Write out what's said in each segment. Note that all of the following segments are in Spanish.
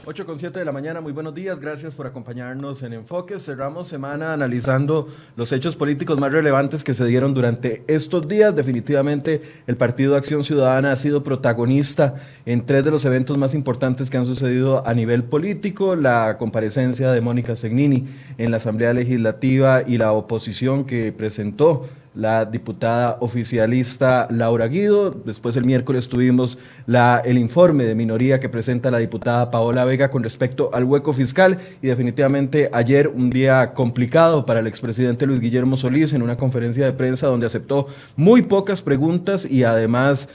8:07 de la mañana, muy buenos días, gracias por acompañarnos en Enfoques. Cerramos semana analizando los hechos políticos más relevantes que se dieron durante estos días. Definitivamente el Partido Acción Ciudadana ha sido protagonista en 3 de los eventos más importantes que han sucedido a nivel político: la comparecencia de Mónica Segnini en la Asamblea Legislativa y la oposición que presentó la diputada oficialista Laura Guido. Después el miércoles tuvimos el informe de minoría que presenta la diputada Paola Vega con respecto al hueco fiscal, y definitivamente ayer un día complicado para el expresidente Luis Guillermo Solís en una conferencia de prensa donde aceptó muy pocas preguntas y además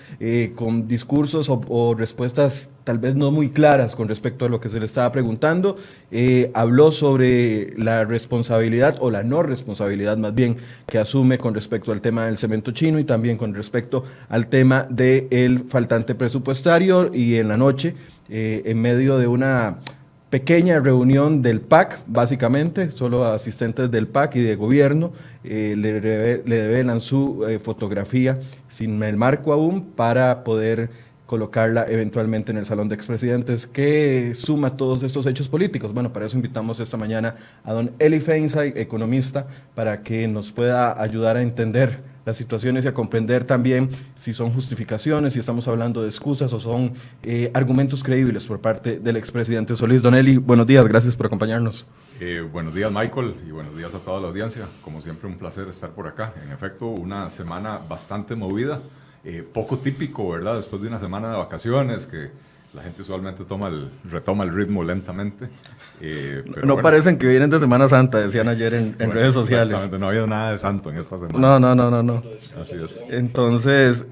con discursos o respuestas tal vez no muy claras con respecto a lo que se le estaba preguntando. Habló sobre la responsabilidad o la no responsabilidad más bien que asume con respecto al tema del cemento chino y también con respecto al tema del faltante presupuestario. Y en la noche, en medio de una pequeña reunión del PAC, básicamente, solo asistentes del PAC y de gobierno, le develan su fotografía sin el marco aún para poder colocarla eventualmente en el Salón de Expresidentes. ¿Qué suma todos estos hechos políticos? Bueno, para eso invitamos esta mañana a don Eli Feinsay, economista, para que nos pueda ayudar a entender las situaciones y a comprender también si son justificaciones, si estamos hablando de excusas o son argumentos creíbles por parte del expresidente Solís. Don Eli, buenos días, gracias por acompañarnos. Buenos días, Michael, y buenos días a toda la audiencia. Como siempre, un placer estar por acá. En efecto, una semana bastante movida. Poco típico, ¿verdad? Después de una semana de vacaciones, que la gente usualmente retoma el ritmo lentamente. Pero no bueno, parecen que vienen de Semana Santa, decían ayer en redes sociales. Exactamente, no ha habido nada de santo en esta semana. No. Así es. Entonces,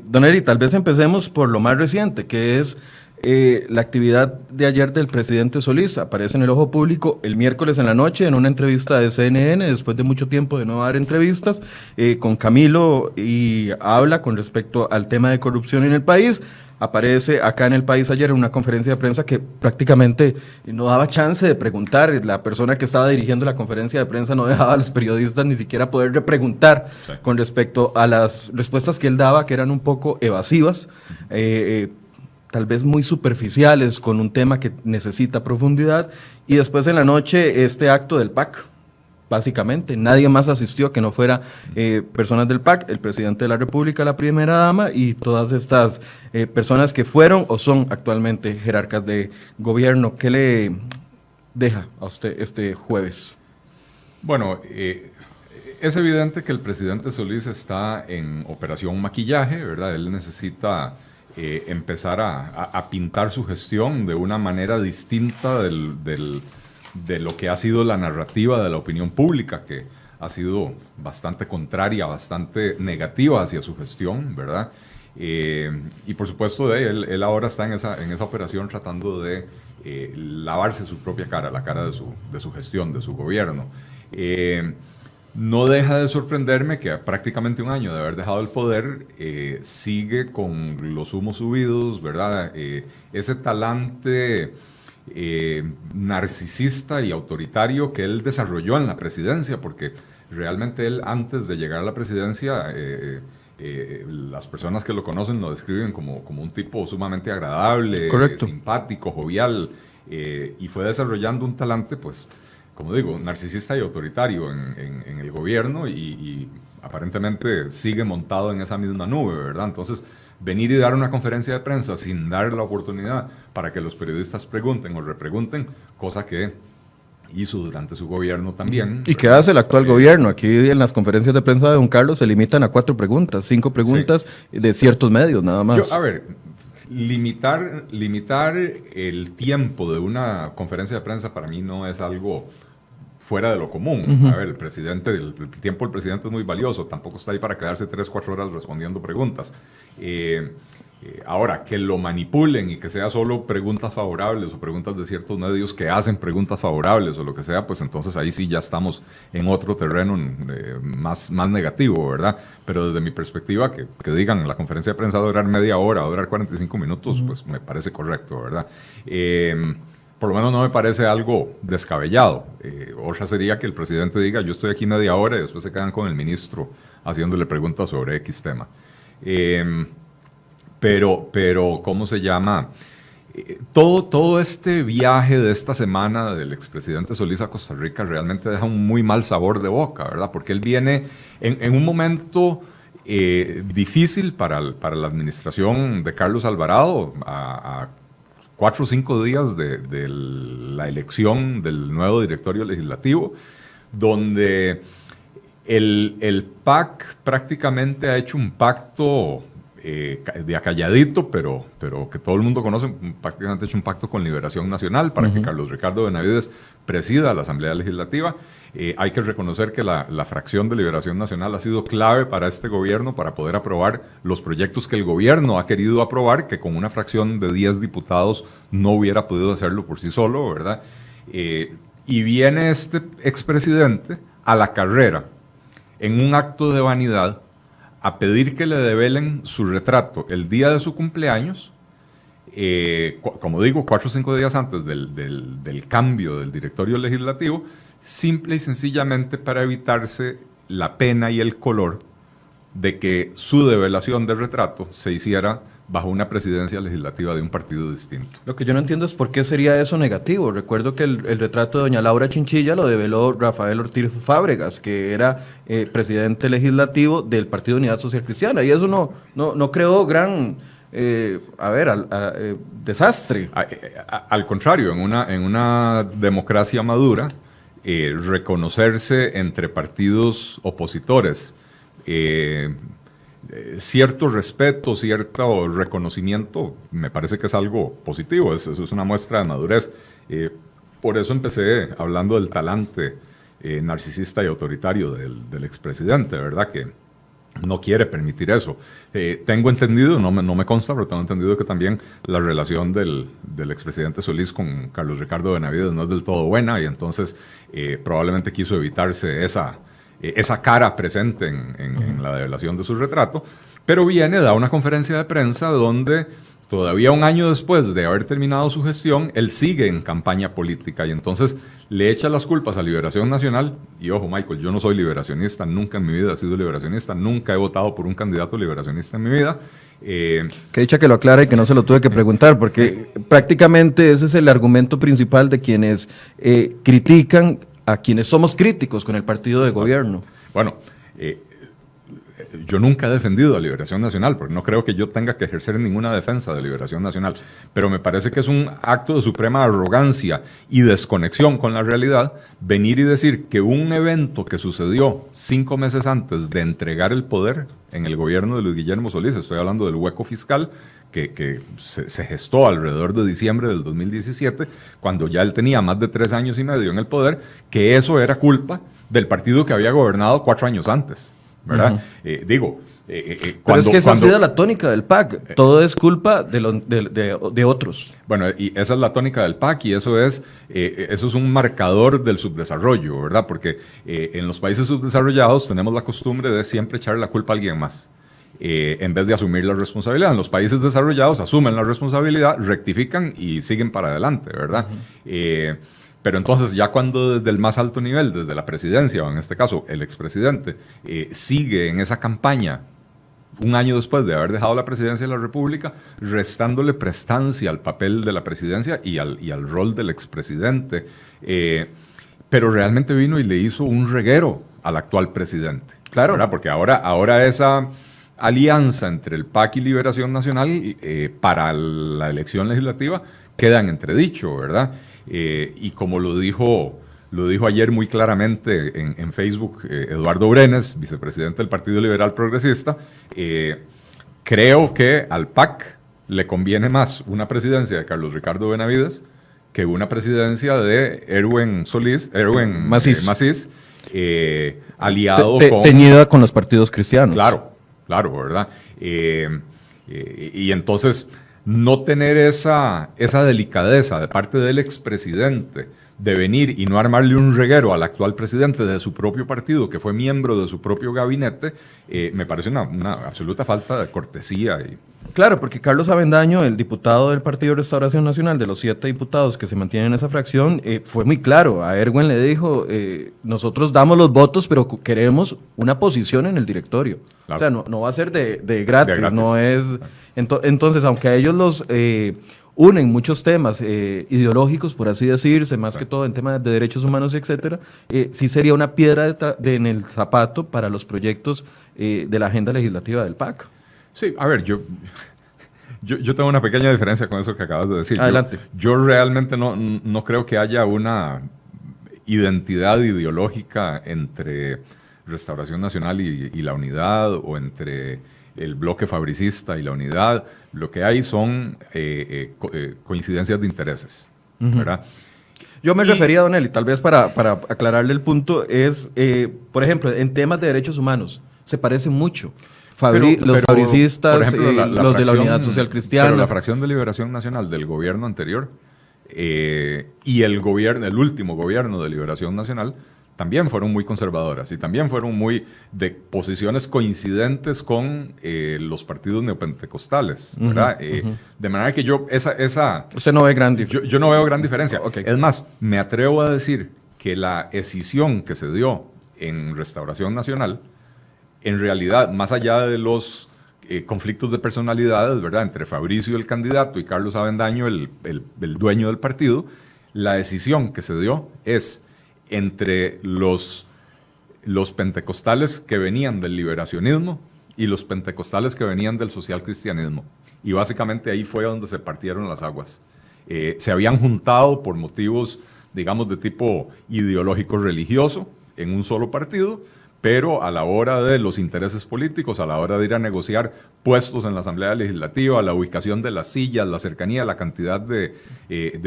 don Eri, tal vez empecemos por lo más reciente, que es la actividad de ayer del presidente Solís. Aparece en el ojo público el miércoles en la noche en una entrevista de CNN, después de mucho tiempo de no dar entrevistas, con Camilo, y habla con respecto al tema de corrupción en el país. Aparece acá en El País ayer en una conferencia de prensa que prácticamente no daba chance de preguntar. La persona que estaba dirigiendo la conferencia de prensa no dejaba a los periodistas ni siquiera poder repreguntar con respecto a las respuestas que él daba, que eran un poco evasivas, tal vez muy superficiales, con un tema que necesita profundidad. Y después en la noche este acto del PAC, básicamente, nadie más asistió que no fuera personas del PAC, el presidente de la República, la primera dama y todas estas personas que fueron o son actualmente jerarcas de gobierno. ¿Qué le deja a usted este jueves? Bueno, es evidente que el presidente Solís está en operación maquillaje, ¿verdad? Él necesita empezar a pintar su gestión de una manera distinta de lo que ha sido la narrativa de la opinión pública, que ha sido bastante contraria, bastante negativa hacia su gestión, ¿verdad? Y por supuesto él ahora está en esa operación tratando de lavarse su propia cara, la cara de su gestión, de su gobierno. No deja de sorprenderme que a prácticamente un año de haber dejado el poder sigue con los humos subidos, ¿verdad? Ese talante narcisista y autoritario que él desarrolló en la presidencia, porque realmente él, antes de llegar a la presidencia, las personas que lo conocen lo describen como un tipo sumamente agradable, simpático, jovial, y fue desarrollando un talante, pues, como digo, narcisista y autoritario en el gobierno, y aparentemente sigue montado en esa misma nube, ¿verdad? Entonces, venir y dar una conferencia de prensa sin dar la oportunidad para que los periodistas pregunten o repregunten, cosa que hizo durante su gobierno también. ¿Y qué hace el actual gobierno? Aquí en las conferencias de prensa de don Carlos se limitan a 4 preguntas, 5 preguntas de ciertos medios, nada más. Limitar el tiempo de una conferencia de prensa para mí no es algo fuera de lo común. A ver, el tiempo del presidente es muy valioso, tampoco está ahí para quedarse 3-4 horas respondiendo preguntas. Ahora, que lo manipulen y que sea solo preguntas favorables o preguntas de ciertos medios que hacen preguntas favorables o lo que sea, pues entonces ahí sí ya estamos en otro terreno más negativo, ¿verdad? Pero desde mi perspectiva, que digan la conferencia de prensa va a durar media hora, va a durar 45 minutos, pues me parece correcto, ¿verdad? por lo menos no me parece algo descabellado. Otra sería que el presidente diga, yo estoy aquí media hora y después se quedan con el ministro haciéndole preguntas sobre X tema. Pero, ¿cómo se llama? Todo este viaje de esta semana del expresidente Solís a Costa Rica realmente deja un muy mal sabor de boca, ¿verdad? Porque él viene en un momento difícil para la administración de Carlos Alvarado, a 4 o 5 días de la elección del nuevo directorio legislativo, donde el PAC prácticamente ha hecho un pacto de acalladito, pero que todo el mundo conoce, prácticamente ha hecho un pacto con Liberación Nacional para que Carlos Ricardo Benavides presida la Asamblea Legislativa. Hay que reconocer que la fracción de Liberación Nacional ha sido clave para este gobierno para poder aprobar los proyectos que el gobierno ha querido aprobar, que con una fracción de 10 diputados no hubiera podido hacerlo por sí solo, ¿verdad? Y viene este expresidente a la carrera en un acto de vanidad a pedir que le develen su retrato el día de su cumpleaños, como digo, 4 o 5 días antes del cambio del directorio legislativo, simple y sencillamente para evitarse la pena y el color de que su develación de retrato se hiciera bajo una presidencia legislativa de un partido distinto. Lo que yo no entiendo es por qué sería eso negativo. Recuerdo que el retrato de doña Laura Chinchilla lo develó Rafael Ortiz Fábregas, que era presidente legislativo del Partido Unidad Social Cristiana, y eso no creó gran desastre. Al contrario, en una democracia madura, reconocerse entre partidos opositores, cierto respeto, cierto reconocimiento, me parece que es algo positivo, eso es una muestra de madurez. Por eso empecé hablando del talante narcisista y autoritario del expresidente, ¿verdad? Que no quiere permitir eso. Tengo entendido, no me consta, pero tengo entendido que también la relación del expresidente Solís con Carlos Ricardo Benavides no es del todo buena, y entonces probablemente quiso evitarse esa cara presente en la develación de su retrato, pero da una conferencia de prensa donde todavía un año después de haber terminado su gestión, él sigue en campaña política y entonces le echa las culpas a Liberación Nacional. Y ojo, Michael, yo no soy liberacionista, nunca en mi vida he sido liberacionista, nunca he votado por un candidato liberacionista en mi vida. Que dicha que lo aclara y que no se lo tuve que preguntar, porque prácticamente ese es el argumento principal de quienes critican a quienes somos críticos con el partido de gobierno. Bueno, yo nunca he defendido a Liberación Nacional, porque no creo que yo tenga que ejercer ninguna defensa de Liberación Nacional, pero me parece que es un acto de suprema arrogancia y desconexión con la realidad venir y decir que un evento que sucedió 5 meses antes de entregar el poder en el gobierno de Luis Guillermo Solís, estoy hablando del hueco fiscal, que se gestó alrededor de diciembre del 2017, cuando ya él tenía más de 3 años y medio en el poder, que eso era culpa del partido que había gobernado 4 años antes, ¿verdad? Pero es que esa ha sido la tónica del PAC, todo es culpa de otros. Bueno, y esa es la tónica del PAC, y eso es un marcador del subdesarrollo, ¿verdad? Porque en los países subdesarrollados tenemos la costumbre de siempre echar la culpa a alguien más, en vez de asumir la responsabilidad. En los países desarrollados asumen la responsabilidad, rectifican y siguen para adelante, ¿verdad? Pero entonces ya cuando desde el más alto nivel, desde la presidencia, o en este caso el expresidente, sigue en esa campaña un año después de haber dejado la presidencia de la República, restándole prestancia al papel de la presidencia y al rol del expresidente, pero realmente vino y le hizo un reguero al actual presidente. Claro. ¿Verdad? Porque ahora esa alianza entre el PAC y Liberación Nacional para la elección legislativa queda en entredicho, ¿verdad? Y como lo dijo ayer muy claramente en Facebook Eduardo Brenes, vicepresidente del Partido Liberal Progresista, creo que al PAC le conviene más una presidencia de Carlos Ricardo Benavides que una presidencia de Erwin Macís, aliado con... Teñida con los partidos cristianos. Claro, ¿verdad? Y entonces no tener esa delicadeza de parte del expresidente de venir y no armarle un reguero al actual presidente de su propio partido, que fue miembro de su propio gabinete, me parece una absoluta falta de cortesía. Claro, porque Carlos Avendaño, el diputado del Partido Restauración Nacional, de los 7 diputados que se mantienen en esa fracción, fue muy claro. A Erwin le dijo, nosotros damos los votos, pero queremos una posición en el directorio. Claro. O sea, no va a ser de gratis, no es... Entonces, aunque a ellos los unen muchos temas ideológicos, por así decirse, más que todo en temas de derechos humanos, etcétera, sí sería una piedra en el zapato para los proyectos de la agenda legislativa del PAC. Sí, a ver, yo tengo una pequeña diferencia con eso que acabas de decir. Adelante. Yo realmente no creo que haya una identidad ideológica entre Restauración Nacional y la Unidad, o entre el bloque fabricista y la Unidad. Lo que hay son coincidencias de intereses, ¿verdad? Yo me refería, don Eli, tal vez para aclararle el punto, es, por ejemplo, en temas de derechos humanos, se parecen mucho. Los fabricistas, por ejemplo, los de la Unidad Social Cristiana. Pero la fracción de Liberación Nacional del gobierno anterior y el último gobierno de Liberación Nacional también fueron muy conservadoras y también fueron muy de posiciones coincidentes con los partidos neopentecostales, ¿verdad? De manera que Usted no ve gran diferencia. Yo no veo gran diferencia. Okay. Es más, me atrevo a decir que la escisión que se dio en Restauración Nacional, en realidad, más allá de los conflictos de personalidades, ¿verdad?, entre Fabricio, el candidato, y Carlos Avendaño, el dueño del partido, la decisión que se dio es entre los pentecostales que venían del liberacionismo y los pentecostales que venían del social cristianismo. Y básicamente ahí fue donde se partieron las aguas. Se habían juntado por motivos, digamos, de tipo ideológico religioso en un solo partido, pero a la hora de los intereses políticos, a la hora de ir a negociar puestos en la Asamblea Legislativa, la ubicación de las sillas, la cercanía, la cantidad de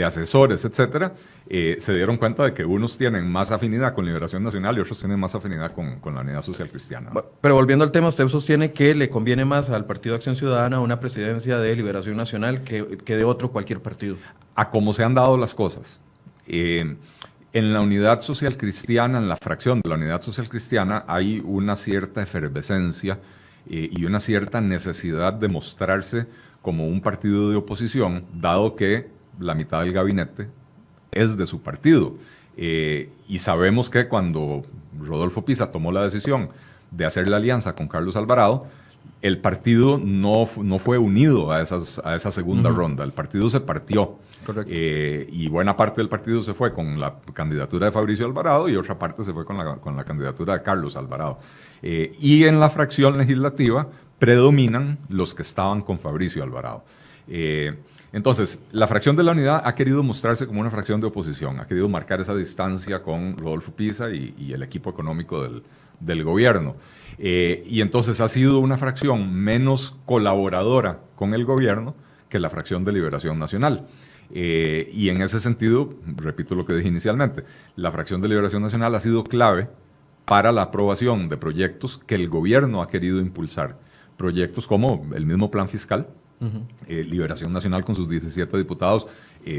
asesores, etcétera, se dieron cuenta de que unos tienen más afinidad con Liberación Nacional y otros tienen más afinidad con la Unidad Social Cristiana. Pero volviendo al tema, usted sostiene que le conviene más al Partido Acción Ciudadana una presidencia de Liberación Nacional que de otro cualquier partido. A cómo se han dado las cosas. En la Unidad Social Cristiana, en la fracción de la Unidad Social Cristiana, hay una cierta efervescencia y una cierta necesidad de mostrarse como un partido de oposición, dado que la mitad del gabinete es de su partido. Y sabemos que cuando Rodolfo Pisa tomó la decisión de hacer la alianza con Carlos Alvarado, el partido no fue unido a esa segunda ronda. El partido se partió. Correcto. Y buena parte del partido se fue con la candidatura de Fabricio Alvarado y otra parte se fue con la candidatura de Carlos Alvarado. Y en la fracción legislativa predominan los que estaban con Fabricio Alvarado. Entonces, la fracción de la Unidad ha querido mostrarse como una fracción de oposición, ha querido marcar esa distancia con Rodolfo Pisa y el equipo económico del gobierno. Y entonces ha sido una fracción menos colaboradora con el gobierno que la fracción de Liberación Nacional. Y en ese sentido, repito lo que dije inicialmente, la fracción de Liberación Nacional ha sido clave para la aprobación de proyectos que el gobierno ha querido impulsar. Proyectos como el mismo plan fiscal, Liberación Nacional con sus 17 diputados,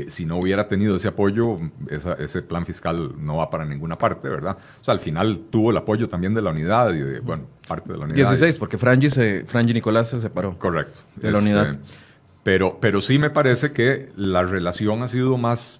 si no hubiera tenido ese apoyo, ese plan fiscal no va para ninguna parte, ¿verdad? O sea, al final tuvo el apoyo también de la Unidad y de, parte de la Unidad. 16, porque Frangi Nicolás se separó. Correcto. De la Unidad. Pero sí me parece que la relación ha sido más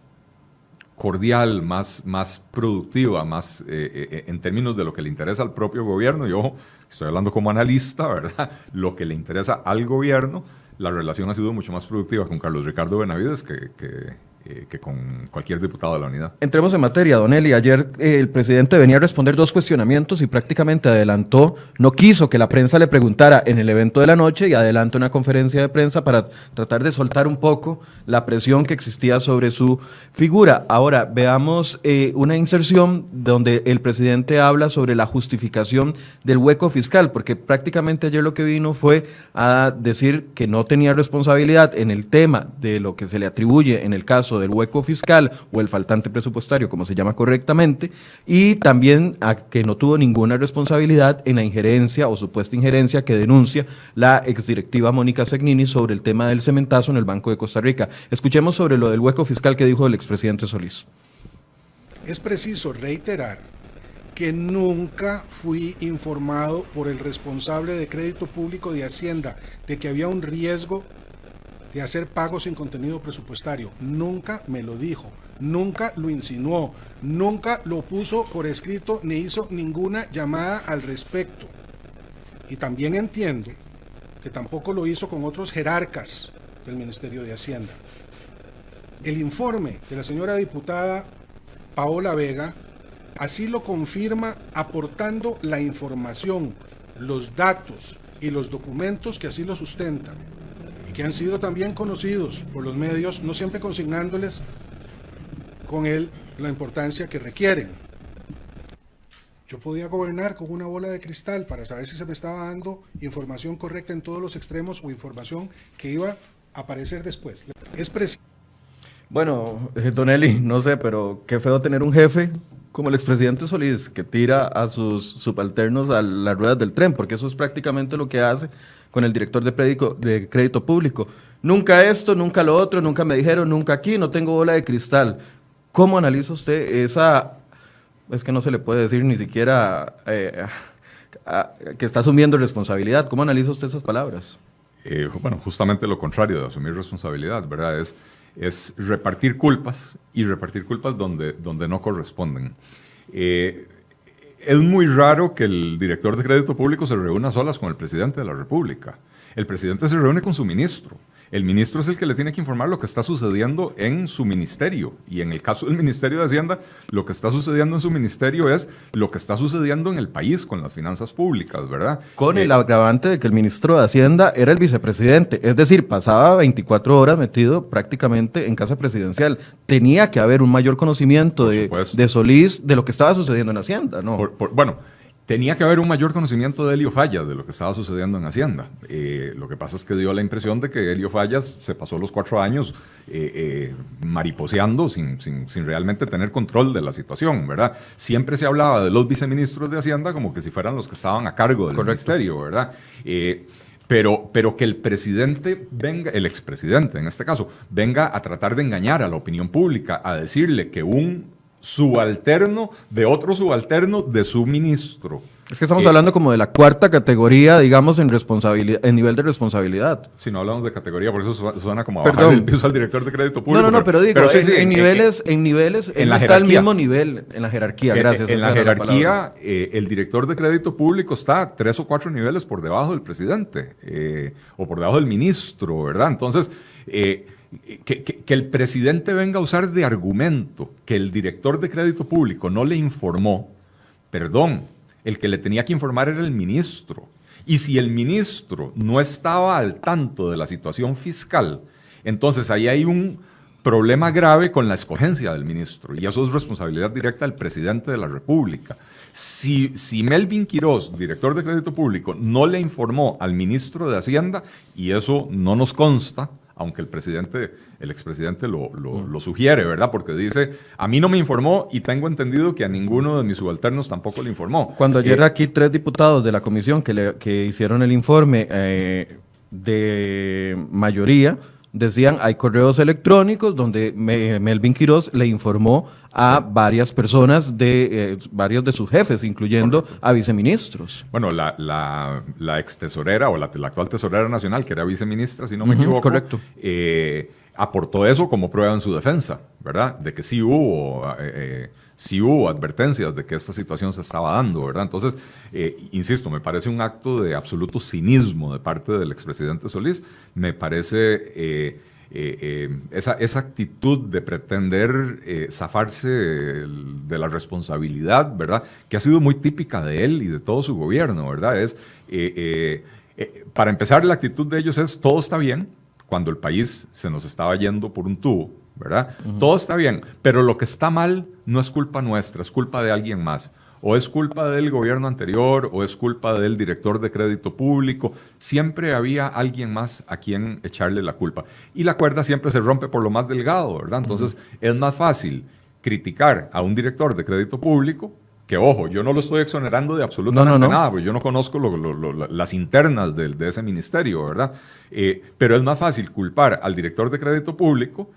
cordial, más productiva, más en términos de lo que le interesa al propio gobierno. Yo estoy hablando como analista, ¿verdad? Lo que le interesa al gobierno, la relación ha sido mucho más productiva con Carlos Ricardo Benavides que con cualquier diputado de la Unidad. Entremos en materia, don Eli. Ayer el presidente venía a responder 2 cuestionamientos y prácticamente adelantó, no quiso que la prensa le preguntara en el evento de la noche y adelantó una conferencia de prensa para tratar de soltar un poco la presión que existía sobre su figura. Ahora, veamos una inserción donde el presidente habla sobre la justificación del hueco fiscal, porque prácticamente ayer lo que vino fue a decir que no tenía responsabilidad en el tema de lo que se le atribuye en el caso del hueco fiscal o el faltante presupuestario, como se llama correctamente, y también a que no tuvo ninguna responsabilidad en la injerencia o supuesta injerencia que denuncia la exdirectiva Mónica Segnini sobre el tema del cementazo en el Banco de Costa Rica. Escuchemos sobre lo del hueco fiscal que dijo el expresidente Solís. Es preciso reiterar que nunca fui informado por el responsable de crédito público de Hacienda de que había un riesgo de hacer pagos sin contenido presupuestario. Nunca me lo dijo, nunca lo insinuó, nunca lo puso por escrito ni hizo ninguna llamada al respecto. Y también entiendo que tampoco lo hizo con otros jerarcas del Ministerio de Hacienda. El informe de la señora diputada Paola Vega así lo confirma, aportando la información, los datos y los documentos que así lo sustentan y que han sido también conocidos por los medios, no siempre consignándoles con él la importancia que requieren. Yo podía gobernar con una bola de cristal para saber si se me estaba dando información correcta en todos los extremos o información que iba a aparecer después. Es preciso. Bueno, don Eli, no sé, pero qué feo tener un jefe como el expresidente Solís, que tira a sus subalternos a las ruedas del tren, porque eso es prácticamente lo que hace con el director de crédito público. Nunca esto, nunca lo otro, nunca me dijeron, nunca aquí, no tengo bola de cristal. ¿Cómo analiza usted esa, es que no se le puede decir ni siquiera que está asumiendo responsabilidad? ¿Cómo analiza usted esas palabras? Bueno, justamente lo contrario de asumir responsabilidad, ¿verdad? Es repartir culpas y repartir culpas donde no corresponden. Es muy raro que el director de crédito público se reúna a solas con el presidente de la República. El presidente se reúne con su ministro. El ministro es el que le tiene que informar lo que está sucediendo en su ministerio. Y en el caso del Ministerio de Hacienda, lo que está sucediendo en su ministerio es lo que está sucediendo en el país con las finanzas públicas, ¿verdad? Con el agravante de que el ministro de Hacienda era el vicepresidente, es decir, pasaba 24 horas metido prácticamente en casa presidencial. Tenía que haber un mayor conocimiento de Solís de lo que estaba sucediendo en Hacienda, ¿no? Bueno, tenía que haber un mayor conocimiento de Elio Fallas de lo que estaba sucediendo en Hacienda. Lo que pasa es que dio la impresión de que Elio Fallas se pasó los 4 años mariposeando sin realmente tener control de la situación, ¿verdad? Siempre se hablaba de los viceministros de Hacienda como que si fueran los que estaban a cargo del ministerio, ¿verdad? Pero que el presidente venga, el expresidente en este caso, venga a tratar de engañar a la opinión pública, a decirle que un subalterno de otro subalterno de su ministro. Es que estamos hablando como de la cuarta categoría, digamos, en responsabilidad, en nivel de responsabilidad. Si no hablamos de categoría, por eso suena como a bajar el piso al director de crédito público. No, pero digo, sí, en niveles en la está al mismo nivel, en la jerarquía, gracias. En la jerarquía, el director de crédito público está 3 o 4 niveles por debajo del presidente, o por debajo del ministro, ¿verdad? Entonces, que el presidente venga a usar de argumento que el director de crédito público no le informó, perdón, el que le tenía que informar era el ministro. Y si el ministro no estaba al tanto de la situación fiscal, entonces ahí hay un problema grave con la escogencia del ministro. Y eso es responsabilidad directa del presidente de la República. Si Melvin Quiroz, director de crédito público, no le informó al ministro de Hacienda, y eso no nos consta, aunque el expresidente lo sugiere, ¿verdad? Porque dice, a mí no me informó y tengo entendido que a ninguno de mis subalternos tampoco le informó. Cuando ayer aquí 3 diputados de la comisión que hicieron el informe de mayoría, decían, hay correos electrónicos donde Melvin Quiroz le informó a varias personas, varios de sus jefes, incluyendo a viceministros. Bueno, la ex tesorera o la actual tesorera nacional, que era viceministra, si no me equivoco, correcto. Aportó eso como prueba en su defensa, ¿verdad? De que sí hubo advertencias de que esta situación se estaba dando, ¿verdad? Entonces, insisto, me parece un acto de absoluto cinismo de parte del expresidente Solís. Me parece esa actitud de pretender zafarse de la responsabilidad, ¿verdad? Que ha sido muy típica de él y de todo su gobierno, ¿verdad? Para empezar, la actitud de ellos es, todo está bien, cuando el país se nos estaba yendo por un tubo, ¿verdad? Todo está bien, pero lo que está mal no es culpa nuestra, es culpa de alguien más. O es culpa del gobierno anterior, o es culpa del director de crédito público. Siempre había alguien más a quien echarle la culpa. Y la cuerda siempre se rompe por lo más delgado, ¿verdad? Entonces, es más fácil criticar a un director de crédito público, que ojo, yo no lo estoy exonerando de absolutamente nada, porque yo no conozco las internas de ese ministerio, ¿verdad? Pero es más fácil culpar al director de crédito público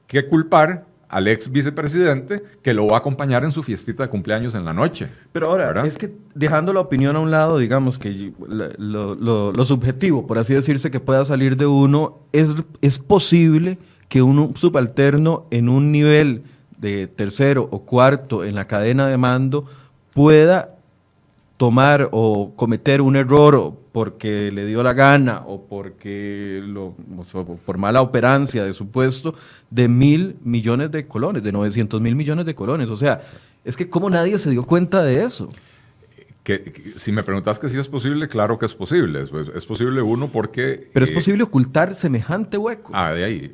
que culpar al ex vicepresidente que lo va a acompañar en su fiestita de cumpleaños en la noche. Pero ahora, ¿verdad? es que dejando la opinión a un lado, digamos que lo subjetivo, por así decirse, que pueda salir de uno, es posible que un subalterno en un nivel de tercero o cuarto en la cadena de mando pueda tomar o cometer un error porque le dio la gana o porque por mala operancia de su puesto de 1.000 millones de colones, de 900.000 millones de colones. O sea, es que ¿cómo nadie se dio cuenta de eso? Si me preguntas que si es posible, claro que es posible. Es posible uno porque... Pero es posible ocultar semejante hueco. De ahí.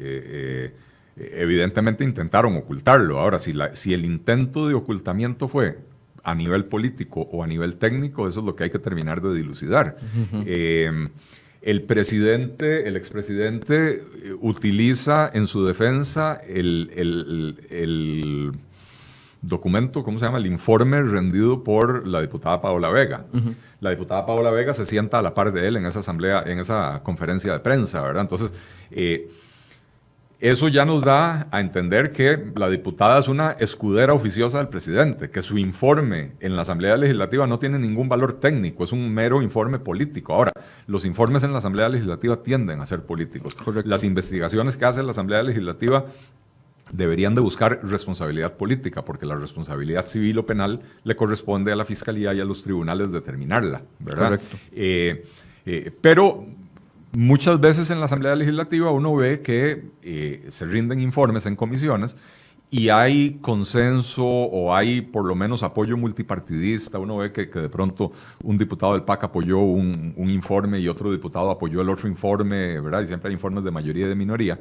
Evidentemente intentaron ocultarlo. Ahora, si el intento de ocultamiento fue a nivel político o a nivel técnico, eso es lo que hay que terminar de dilucidar. El expresidente, utiliza en su defensa el documento, ¿cómo se llama? El informe rendido por la diputada Paola Vega. La diputada Paola Vega se sienta a la par de él en esa asamblea, en esa conferencia de prensa, ¿verdad? Entonces, eso ya nos da a entender que la diputada es una escudera oficiosa del presidente, que su informe en la Asamblea Legislativa no tiene ningún valor técnico, es un mero informe político. Ahora, los informes en la Asamblea Legislativa tienden a ser políticos. Correcto. Las investigaciones que hace la Asamblea Legislativa deberían de buscar responsabilidad política, porque la responsabilidad civil o penal le corresponde a la Fiscalía y a los tribunales determinarla, ¿verdad? Correcto. Pero muchas veces en la Asamblea Legislativa uno ve que se rinden informes en comisiones y hay consenso o hay por lo menos apoyo multipartidista. Uno ve que de pronto un diputado del PAC apoyó un informe y otro diputado apoyó el otro informe, ¿verdad? Y siempre hay informes de mayoría y de minoría.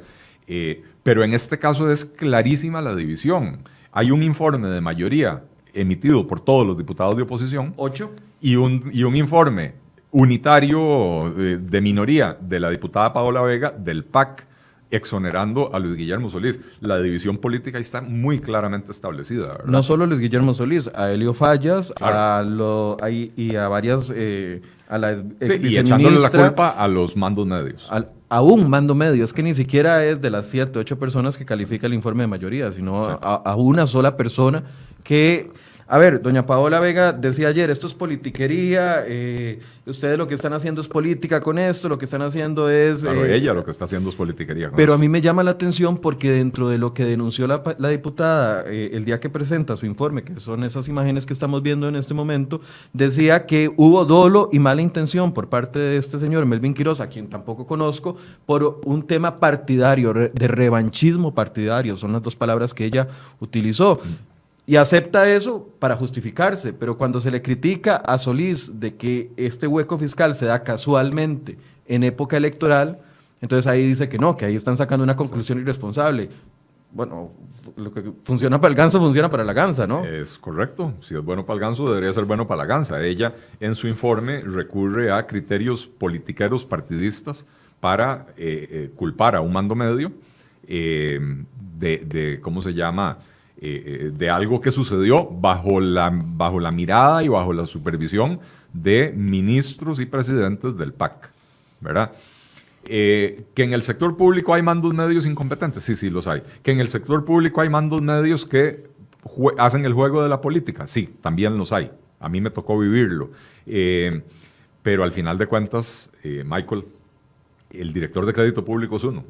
Pero en este caso es clarísima la división. Hay un informe de mayoría emitido por todos los diputados de oposición 8. y un informe unitario de minoría de la diputada Paola Vega del PAC exonerando a Luis Guillermo Solís. La división política está muy claramente establecida, ¿verdad? No solo Luis Guillermo Solís, a Elio Fallas, Claro. y a varias, a la ex Sí, y echándole la culpa a los mandos medios. a un mando medio. Es que ni siquiera es de las 7 o 8 personas que califica el informe de mayoría, sino Sí. a una sola persona que... A ver, doña Paola Vega decía ayer, esto es politiquería, ustedes lo que están haciendo es política con esto, lo que están haciendo es... Claro, ella lo que está haciendo es politiquería. Pero a mí me llama la atención porque dentro de lo que denunció la diputada el día que presenta su informe, que son esas imágenes que estamos viendo en este momento, decía que hubo dolo y mala intención por parte de este señor Melvin Quiroz, a quien tampoco conozco, por un tema partidario, de revanchismo partidario, son las dos palabras que ella utilizó. Y acepta eso para justificarse, pero cuando se le critica a Solís de que este hueco fiscal se da casualmente en época electoral, entonces ahí dice que no, que ahí están sacando una conclusión irresponsable. Bueno, lo que funciona para el ganso funciona para la gansa, ¿no? Es correcto. Si es bueno para el ganso, debería ser bueno para la gansa. Ella, en su informe, recurre a criterios politiqueros partidistas para culpar a un mando medio de ¿cómo se llama?, de algo que sucedió bajo la mirada y bajo la supervisión de ministros y presidentes del PAC, ¿verdad? Que en el sector público hay mandos medios incompetentes, sí los hay. Que en el sector público hay mandos medios que hacen el juego de la política, sí, también los hay. A mí me tocó vivirlo. Pero al final de cuentas, Michael, el director de crédito público es uno.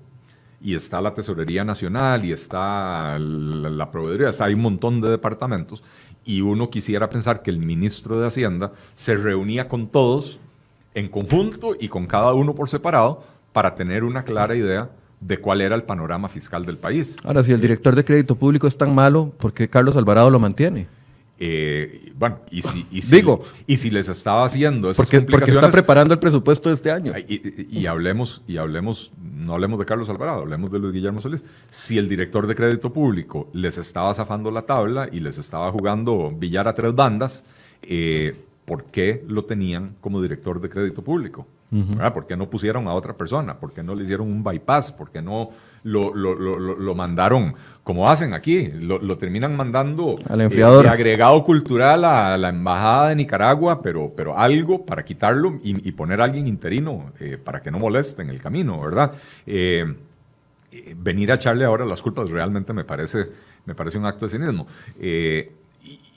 Y está la Tesorería Nacional, y está la Proveeduría, hay un montón de departamentos, y uno quisiera pensar que el ministro de Hacienda se reunía con todos en conjunto y con cada uno por separado para tener una clara idea de cuál era el panorama fiscal del país. Ahora, si el director de crédito público es tan malo, ¿por qué Carlos Alvarado lo mantiene? Bueno, y si les estaba haciendo esas Porque complicaciones... está preparando el presupuesto de este año. Y hablemos, no hablemos de Carlos Alvarado, hablemos de Luis Guillermo Solís. Si el director de crédito público les estaba zafando la tabla y les estaba jugando billar a 3 bandas, ¿por qué lo tenían como director de crédito público? ¿Verdad? ¿Por qué no pusieron a otra persona? ¿Por qué no le hicieron un bypass? ¿Por qué no lo mandaron, como hacen aquí? Lo terminan mandando al enfriador, de agregado cultural a la embajada de Nicaragua, pero algo para quitarlo y poner a alguien interino para que no moleste en el camino, ¿verdad? venir a echarle ahora las culpas realmente me parece un acto de cinismo.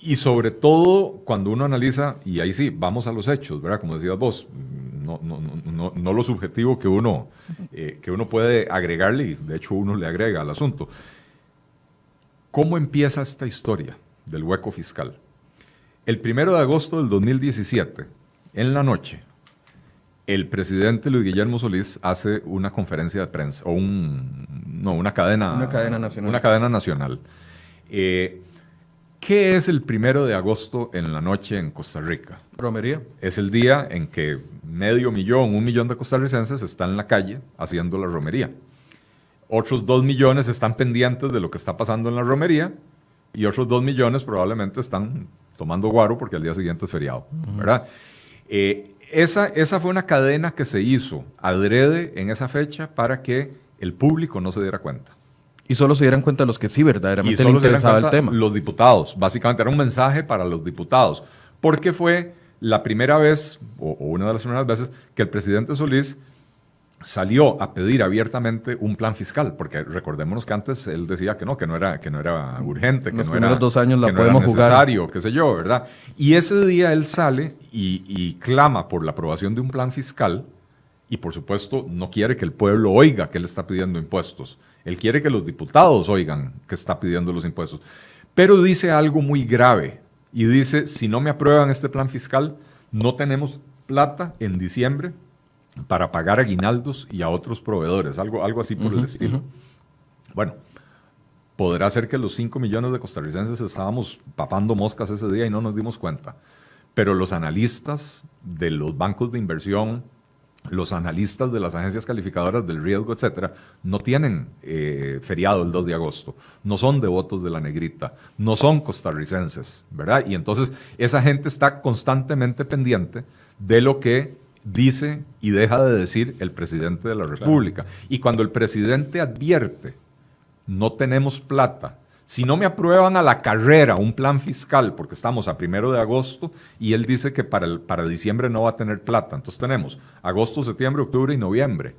Y sobre todo cuando uno analiza, y ahí sí, vamos a los hechos, ¿verdad? Como decías vos, no lo subjetivo que uno puede agregarle, y de hecho uno le agrega al asunto. ¿Cómo empieza esta historia del hueco fiscal? El 1 de agosto del 2017, en la noche, el presidente Luis Guillermo Solís hace una conferencia de prensa, o una cadena nacional. Una cadena nacional. ¿Qué es el 1 de agosto en la noche en Costa Rica? Romería. Es el día en que 1 millón de costarricenses están en la calle haciendo la romería. Otros 2 millones están pendientes de lo que está pasando en la romería y otros 2 millones probablemente están tomando guaro porque al día siguiente es feriado, ¿verdad? Esa fue una cadena que se hizo adrede en esa fecha para que el público no se diera cuenta. Y solo se dieran cuenta los que sí verdaderamente les interesaba el tema. Los diputados, básicamente era un mensaje para los diputados, porque fue la primera vez, o una de las primeras veces, que el presidente Solís salió a pedir abiertamente un plan fiscal, porque recordémonos que antes él decía que no era urgente, que los no primeros era, 2 años la que no podemos era jugar. necesario, qué sé yo, ¿verdad? Y ese día él sale y clama por la aprobación de un plan fiscal y por supuesto no quiere que el pueblo oiga que él está pidiendo impuestos. Él quiere que los diputados oigan que está pidiendo los impuestos. Pero dice algo muy grave y dice, si no me aprueban este plan fiscal, no tenemos plata en diciembre para pagar aguinaldos y a otros proveedores, algo así por el estilo. Bueno, podrá ser que los 5 millones de costarricenses estábamos papando moscas ese día y no nos dimos cuenta, pero los analistas de los bancos de inversión, los analistas de las agencias calificadoras del riesgo, etcétera, no tienen feriado el 2 de agosto, no son devotos de la negrita, no son costarricenses, ¿verdad? Y entonces esa gente está constantemente pendiente de lo que dice y deja de decir el presidente de la República. Claro. Y cuando el presidente advierte, no tenemos plata, si no me aprueban a la carrera un plan fiscal, porque estamos a 1 de agosto, y él dice que para diciembre no va a tener plata. Entonces tenemos agosto, septiembre, octubre y noviembre.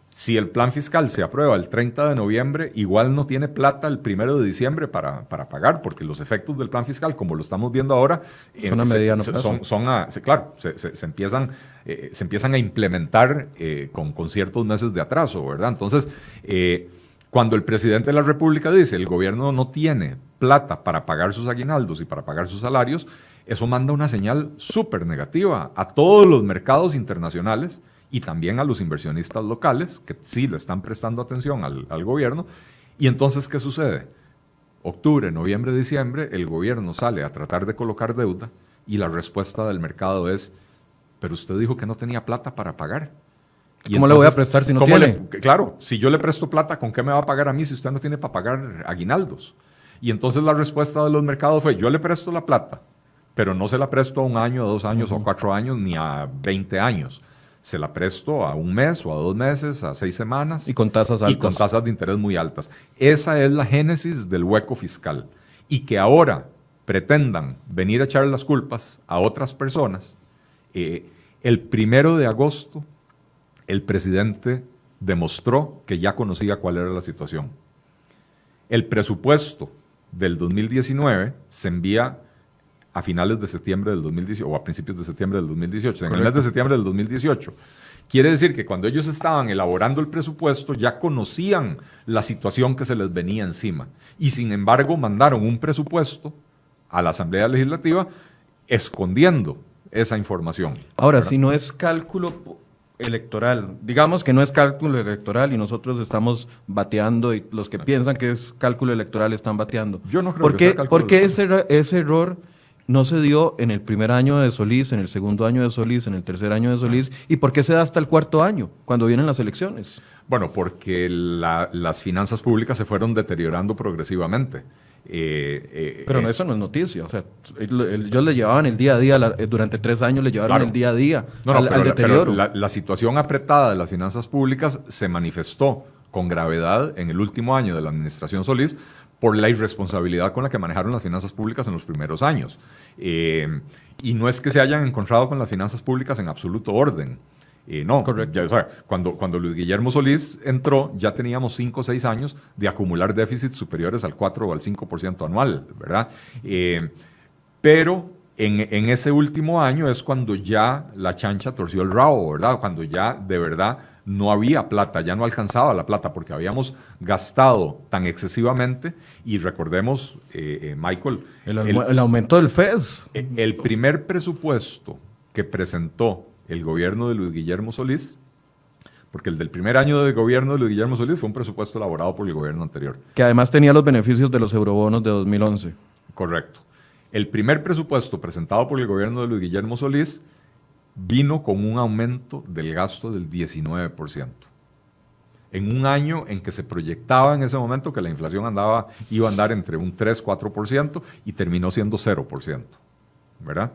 Si el plan fiscal se aprueba el 30 de noviembre, igual no tiene plata el 1 de diciembre para pagar, porque los efectos del plan fiscal, como lo estamos viendo ahora, son a mediano plazo. Claro, se empiezan a implementar con ciertos meses de atraso, ¿verdad? Entonces, cuando el presidente de la República dice el gobierno no tiene plata para pagar sus aguinaldos y para pagar sus salarios, eso manda una señal súper negativa a todos los mercados internacionales y también a los inversionistas locales que sí le están prestando atención al gobierno. Y entonces, ¿qué sucede? Octubre, noviembre, diciembre, el gobierno sale a tratar de colocar deuda y la respuesta del mercado es, pero usted dijo que no tenía plata para pagar. ¿Cómo entonces, le voy a prestar si no tiene? Claro, si yo le presto plata, ¿con qué me va a pagar a mí si usted no tiene para pagar aguinaldos? Y entonces la respuesta de los mercados fue, yo le presto la plata, pero no se la presto a 1 año, a 2 años, o a 4 años, ni a 20 años. Se la presto a 1 mes o a 2 meses, a 6 semanas. Y con tasas altas. Y con tasas de interés muy altas. Esa es la génesis del hueco fiscal. Y que ahora pretendan venir a echar las culpas a otras personas. El 1 de agosto, el presidente demostró que ya conocía cuál era la situación. El presupuesto del 2019 se envía a finales de septiembre del 2018 o a principios de septiembre del 2018, Correcto. En el mes de septiembre del 2018. Quiere decir que cuando ellos estaban elaborando el presupuesto ya conocían la situación que se les venía encima y sin embargo mandaron un presupuesto a la Asamblea Legislativa escondiendo esa información. Ahora, ¿verdad? Si no es cálculo electoral, digamos que no es cálculo electoral y nosotros estamos bateando y los que piensan que es cálculo electoral están bateando. Yo no creo que sea cálculo ¿Por qué ese error no se dio en el primer año de Solís, en el segundo año de Solís, en el tercer año de Solís? ¿Y por qué se da hasta el 4º año, cuando vienen las elecciones? Bueno, porque las finanzas públicas se fueron deteriorando progresivamente. Pero eso no es noticia. O sea, ellos le llevaban el día a día, durante 3 años le llevaron el día a día al deterioro. Pero la situación apretada de las finanzas públicas se manifestó con gravedad en el último año de la administración Solís por la irresponsabilidad con la que manejaron las finanzas públicas en los primeros años. Y no es que se hayan encontrado con las finanzas públicas en absoluto orden. No, Correcto. ya, o sea, cuando Luis Guillermo Solís entró, ya teníamos 5 o 6 años de acumular déficits superiores al 4 o al 5% anual, ¿verdad? Pero en ese último año es cuando ya la chancha torció el rabo, ¿verdad? Cuando ya de verdad no había plata, ya no alcanzaba la plata porque habíamos gastado tan excesivamente. Y recordemos, Michael, El aumento del FES. el primer presupuesto que presentó el gobierno de Luis Guillermo Solís, porque el del primer año de gobierno de Luis Guillermo Solís fue un presupuesto elaborado por el gobierno anterior. Que además tenía los beneficios de los eurobonos de 2011. Correcto. El primer presupuesto presentado por el gobierno de Luis Guillermo Solís vino con un aumento del gasto del 19%. En un año en que se proyectaba en ese momento que la inflación iba a andar entre un 3-4% y terminó siendo 0%, ¿verdad?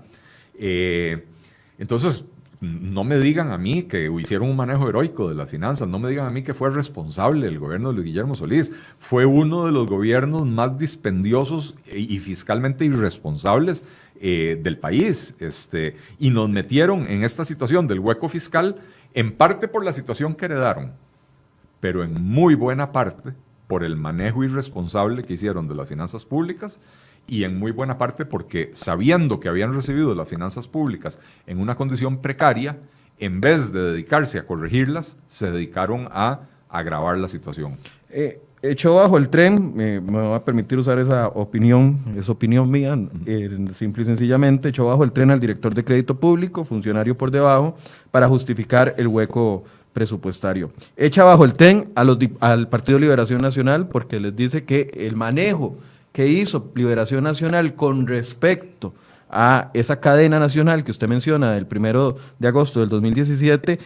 Entonces, no me digan a mí que hicieron un manejo heroico de las finanzas, no me digan a mí que fue responsable el gobierno de Luis Guillermo Solís. Fue uno de los gobiernos más dispendiosos y fiscalmente irresponsables del país. Y nos metieron en esta situación del hueco fiscal, en parte por la situación que heredaron, pero en muy buena parte por el manejo irresponsable que hicieron de las finanzas públicas, y en muy buena parte porque, sabiendo que habían recibido las finanzas públicas en una condición precaria, en vez de dedicarse a corregirlas, se dedicaron a agravar la situación. Echó bajo el tren, me va a permitir usar esa opinión, es opinión mía, simple y sencillamente, echó bajo el tren al director de crédito público, funcionario por debajo, para justificar el hueco presupuestario. Echa bajo el tren al Partido Liberación Nacional porque les dice que el manejo que hizo Liberación Nacional con respecto a esa cadena nacional que usted menciona del 1 de agosto del 2017,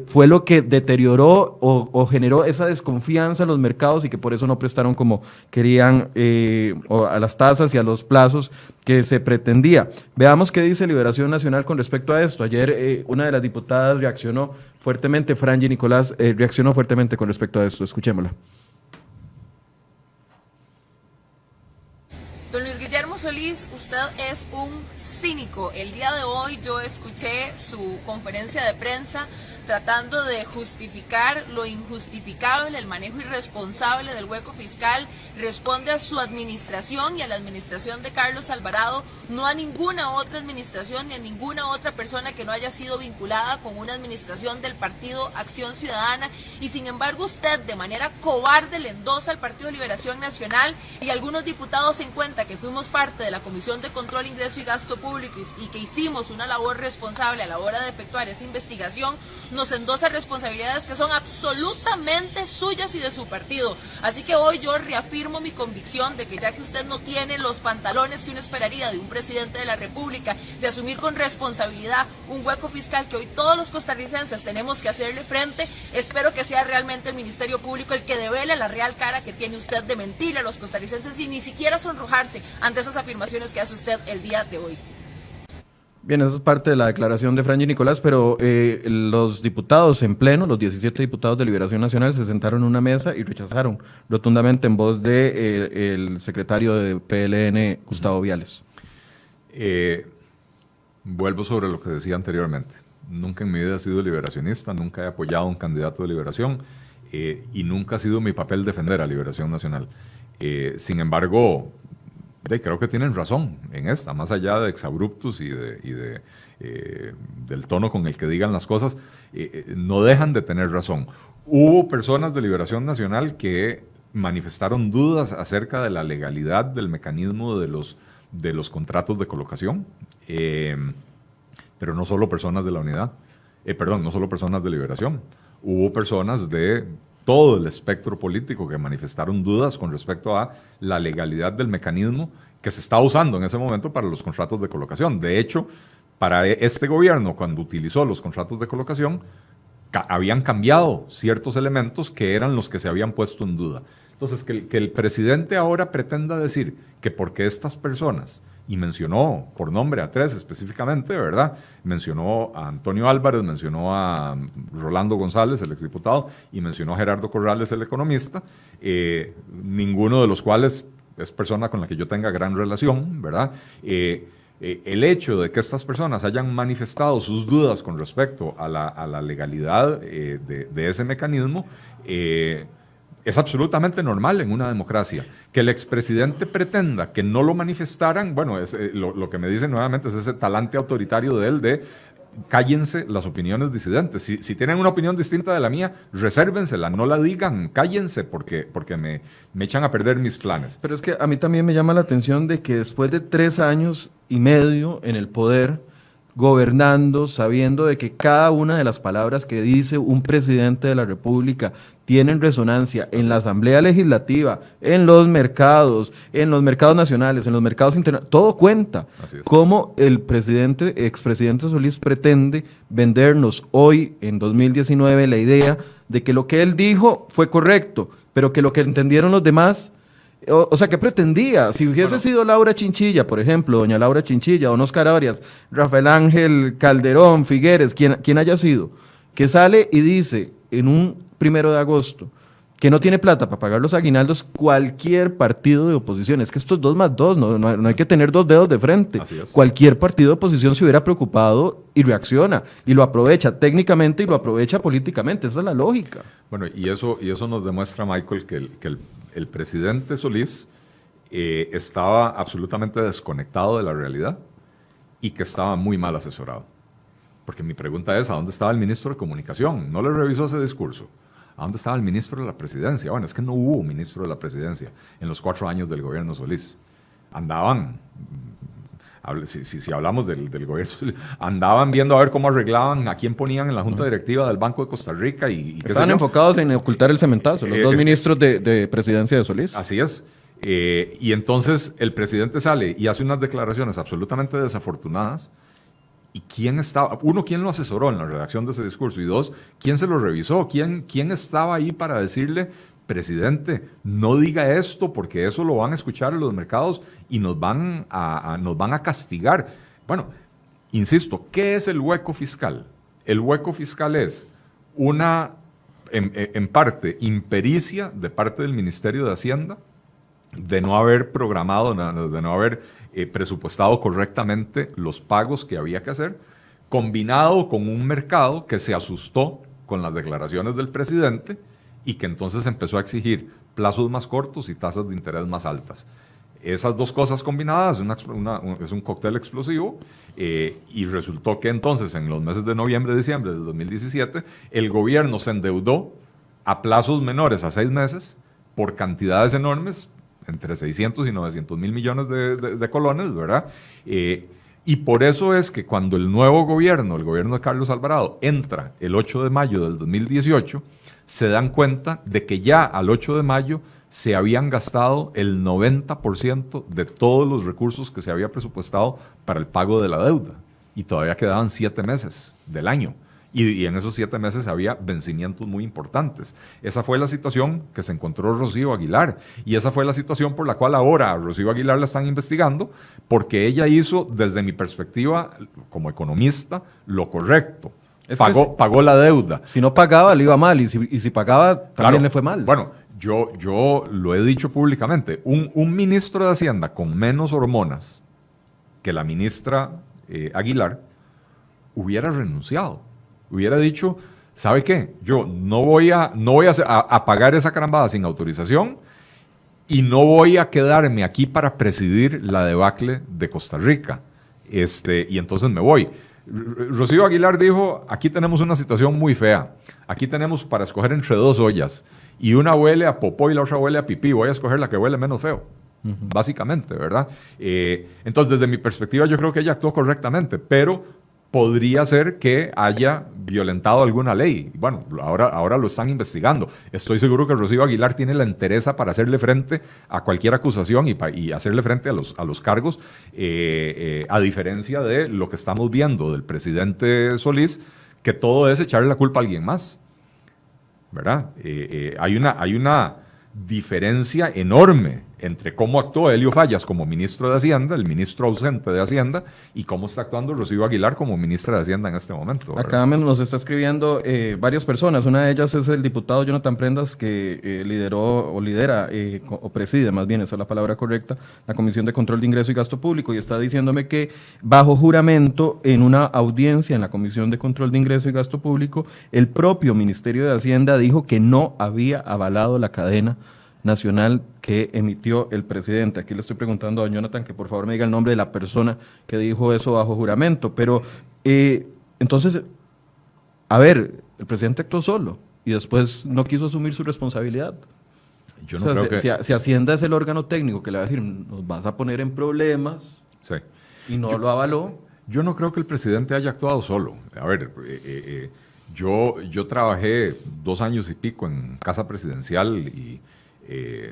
fue lo que deterioró o generó esa desconfianza en los mercados y que por eso no prestaron como querían a las tasas y a los plazos que se pretendía. Veamos qué dice Liberación Nacional con respecto a esto. Ayer una de las diputadas reaccionó fuertemente, Franji Nicolás, reaccionó fuertemente con respecto a esto. Escuchémosla. Don Luis Guillermo Solís, usted es un cínico. El día de hoy yo escuché su conferencia de prensa tratando de justificar lo injustificable, el manejo irresponsable del hueco fiscal. Responde a su administración y a la administración de Carlos Alvarado, no a ninguna otra administración ni a ninguna otra persona que no haya sido vinculada con una administración del Partido Acción Ciudadana. Y sin embargo usted de manera cobarde le endosa al Partido Liberación Nacional, y algunos diputados en cuenta que fuimos parte de la Comisión de Control, Ingreso y Gasto Público y que hicimos una labor responsable a la hora de efectuar esa investigación, nos endosa responsabilidades que son absolutamente suyas y de su partido. Así que hoy yo reafirmo mi convicción de que, ya que usted no tiene los pantalones que uno esperaría de un presidente de la República, de asumir con responsabilidad un hueco fiscal que hoy todos los costarricenses tenemos que hacerle frente, espero que sea realmente el Ministerio Público el que devele la real cara que tiene usted de mentirle a los costarricenses y ni siquiera sonrojarse ante esas afirmaciones que hace usted el día de hoy. Bien, esa es parte de la declaración de Franji Nicolás, pero los diputados en pleno, los 17 diputados de Liberación Nacional, se sentaron en una mesa y rechazaron rotundamente en voz de el secretario de PLN, Gustavo Viales. Vuelvo sobre lo que decía anteriormente. Nunca en mi vida he sido liberacionista, nunca he apoyado a un candidato de liberación y nunca ha sido mi papel defender a Liberación Nacional. Sin embargo, creo que tienen razón en esta, más allá de exabruptos y del tono con el que digan las cosas, no dejan de tener razón. Hubo personas de Liberación Nacional que manifestaron dudas acerca de la legalidad del mecanismo de los contratos de colocación, pero no solo personas de la unidad, no solo personas de Liberación, hubo personas de todo el espectro político que manifestaron dudas con respecto a la legalidad del mecanismo que se estaba usando en ese momento para los contratos de colocación. De hecho, para este gobierno, cuando utilizó los contratos de colocación, habían cambiado ciertos elementos que eran los que se habían puesto en duda. Entonces, que el presidente ahora pretenda decir que porque estas personas, y mencionó por nombre a 3 específicamente, ¿verdad? Mencionó a Antonio Álvarez, mencionó a Rolando González, el exdiputado, y mencionó a Gerardo Corrales, el economista, ninguno de los cuales es persona con la que yo tenga gran relación, ¿verdad? el hecho de que estas personas hayan manifestado sus dudas con respecto a la legalidad de ese mecanismo es absolutamente normal en una democracia. Que el expresidente pretenda que no lo manifestaran, bueno, lo que me dicen nuevamente es ese talante autoritario de él de cállense las opiniones disidentes. Si tienen una opinión distinta de la mía, resérvensela, no la digan, cállense porque me echan a perder mis planes. Pero es que a mí también me llama la atención de que después de 3 años y medio en el poder, gobernando, sabiendo de que cada una de las palabras que dice un presidente de la República tienen resonancia en la Asamblea Legislativa, en los mercados nacionales, en los mercados internacionales, todo cuenta. Cómo el expresidente Solís pretende vendernos hoy, en 2019, la idea de que lo que él dijo fue correcto, pero que lo que entendieron los demás... O sea, ¿qué pretendía? Si hubiese sido Laura Chinchilla, por ejemplo, doña Laura Chinchilla, don Oscar Arias, Rafael Ángel Calderón, Figueres, quien haya sido, que sale y dice en un 1 de agosto que no tiene plata para pagar los aguinaldos, cualquier partido de oposición, es que esto es 2 más 2, no hay que tener 2 dedos de frente. Cualquier partido de oposición se hubiera preocupado y reacciona, y lo aprovecha técnicamente y lo aprovecha políticamente, esa es la lógica. Bueno, y eso nos demuestra, Michael, que el presidente Solís estaba absolutamente desconectado de la realidad y que estaba muy mal asesorado. Porque mi pregunta es, ¿a dónde estaba el ministro de Comunicación? No le revisó ese discurso. ¿A dónde estaba el ministro de la Presidencia? Bueno, es que no hubo ministro de la Presidencia en los 4 años del gobierno Solís. Andaban, si hablamos del gobierno Solís, andaban viendo a ver cómo arreglaban, a quién ponían en la Junta Directiva del Banco de Costa Rica y qué Estaban enfocados en ocultar el cementazo, los 2 ministros de Presidencia de Solís. Así es. Y entonces el presidente sale y hace unas declaraciones absolutamente desafortunadas. ¿Y quién estaba? Uno, ¿quién lo asesoró en la redacción de ese discurso? Y 2, ¿quién se lo revisó? ¿Quién estaba ahí para decirle, presidente, no diga esto porque eso lo van a escuchar en los mercados y nos van a castigar? Bueno, insisto, ¿qué es el hueco fiscal? El hueco fiscal es una, en parte, impericia de parte del Ministerio de Hacienda de no haber programado, de no haber presupuestado correctamente los pagos que había que hacer, combinado con un mercado que se asustó con las declaraciones del presidente y que entonces empezó a exigir plazos más cortos y tasas de interés más altas. Esas 2 cosas combinadas es un cóctel explosivo y resultó que entonces en los meses de noviembre y diciembre del 2017 el gobierno se endeudó a plazos menores a 6 meses por cantidades enormes, entre 600 y 900 mil millones de colones, ¿verdad? Y por eso es que cuando el nuevo gobierno, el gobierno de Carlos Alvarado, entra el 8 de mayo del 2018, se dan cuenta de que ya al 8 de mayo se habían gastado el 90% de todos los recursos que se había presupuestado para el pago de la deuda. Y todavía quedaban 7 meses del año. Y en esos 7 meses había vencimientos muy importantes. Esa fue la situación que se encontró Rocío Aguilar. Y esa fue la situación por la cual ahora a Rocío Aguilar la están investigando, porque ella hizo, desde mi perspectiva como economista, lo correcto. Pagó la deuda. Si no pagaba, le iba mal. Y si pagaba, también le fue mal. Bueno, yo lo he dicho públicamente. Un ministro de Hacienda con menos hormonas que la ministra Aguilar hubiera renunciado. Hubiera dicho, ¿sabe qué? Yo no voy a pagar esa carambada sin autorización y no voy a quedarme aquí para presidir la debacle de Costa Rica. Y entonces me voy. Rocío Aguilar dijo, aquí tenemos una situación muy fea. Aquí tenemos para escoger entre 2 ollas y una huele a popó y la otra huele a pipí. Voy a escoger la que huele menos feo. Básicamente, ¿verdad? Entonces, desde mi perspectiva, yo creo que ella actuó correctamente, pero podría ser que haya violentado alguna ley. Bueno, ahora lo están investigando. Estoy seguro que Rocío Aguilar tiene la entereza para hacerle frente a cualquier acusación y hacerle frente a los cargos, a diferencia de lo que estamos viendo del presidente Solís, que todo es echarle la culpa a alguien más, ¿verdad? Hay una diferencia enorme entre cómo actuó Helio Fallas como ministro de Hacienda, el ministro ausente de Hacienda, y cómo está actuando Rocío Aguilar como ministra de Hacienda en este momento, ¿verdad? Acá nos está escribiendo varias personas. Una de ellas es el diputado Jonathan Prendas, que lideró o lidera o preside, más bien, esa es la palabra correcta, la Comisión de Control de Ingreso y Gasto Público, y está diciéndome que bajo juramento en una audiencia en la Comisión de Control de Ingreso y Gasto Público, el propio Ministerio de Hacienda dijo que no había avalado la cadena nacional que emitió el presidente. Aquí le estoy preguntando a don Jonathan que por favor me diga el nombre de la persona que dijo eso bajo juramento, pero entonces, a ver, el presidente actuó solo y después no quiso asumir su responsabilidad. Yo no creo que... si Hacienda es el órgano técnico que le va a decir, nos vas a poner en problemas, Sí. y no lo avaló. Yo no creo que el presidente haya actuado solo. A ver, yo trabajé 2 años y pico en Casa Presidencial y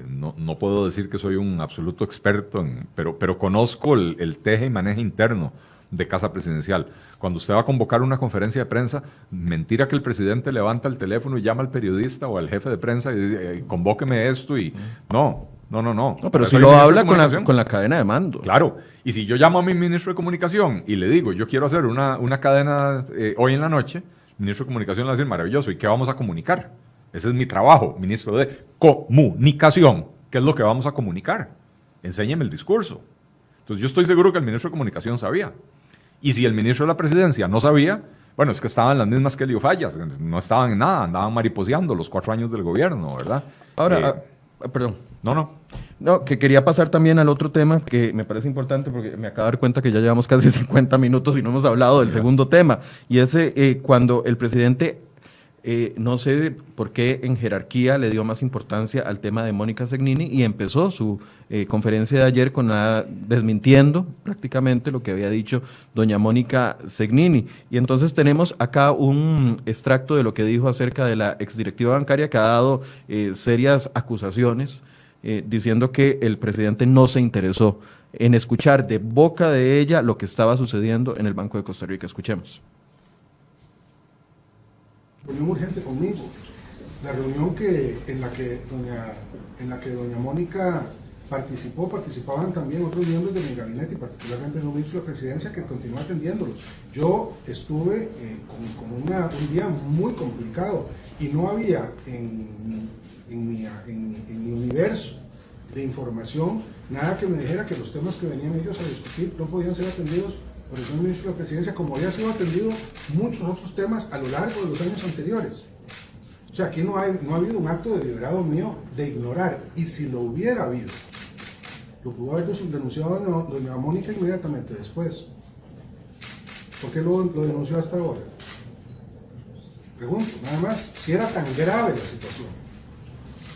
no puedo decir que soy un absoluto experto, pero conozco el teje y maneje interno de Casa Presidencial. Cuando usted va a convocar una conferencia de prensa, mentira que el presidente levanta el teléfono y llama al periodista o al jefe de prensa y dice, convóqueme esto y... No, pero si lo habla con la cadena de mando. Claro, y si yo llamo a mi ministro de Comunicación y le digo, yo quiero hacer una cadena hoy en la noche, el ministro de Comunicación le va a decir, maravilloso, ¿y qué vamos a comunicar? Ese es mi trabajo, ministro de Comunicación. ¿Qué es lo que vamos a comunicar? Enséñeme el discurso. Entonces yo estoy seguro que el ministro de Comunicación sabía. Y si el ministro de la Presidencia no sabía, bueno, es que estaban las mismas que Helio Fallas, no estaban en nada, andaban mariposeando los 4 años del gobierno, ¿verdad? Ahora, perdón. No, que quería pasar también al otro tema que me parece importante porque me acabo de dar cuenta que ya llevamos casi 50 minutos y no hemos hablado del segundo tema. Y ese, cuando el presidente, no sé por qué en jerarquía le dio más importancia al tema de Mónica Segnini y empezó su conferencia de ayer desmintiendo prácticamente lo que había dicho doña Mónica Segnini. Y entonces tenemos acá un extracto de lo que dijo acerca de la exdirectiva bancaria, que ha dado serias acusaciones, diciendo que el presidente no se interesó en escuchar de boca de ella lo que estaba sucediendo en el Banco de Costa Rica. Escuchemos. Reunión urgente conmigo. La reunión en la que doña Mónica participaban también otros miembros de mi gabinete y particularmente el ministro de Presidencia, que continuó atendiéndolos. Yo estuve con un día muy complicado y no había en mi universo de información nada que me dijera que los temas que venían ellos a discutir no podían ser atendidos por el señor ministro de Presidencia, como había sido atendido muchos otros temas a lo largo de los años anteriores. O sea, aquí no ha habido un acto deliberado mío de ignorar, y si lo hubiera habido, lo pudo haber denunciado doña Mónica inmediatamente después. ¿Por qué lo denunció hasta ahora? Pregunto, nada más, si era tan grave la situación,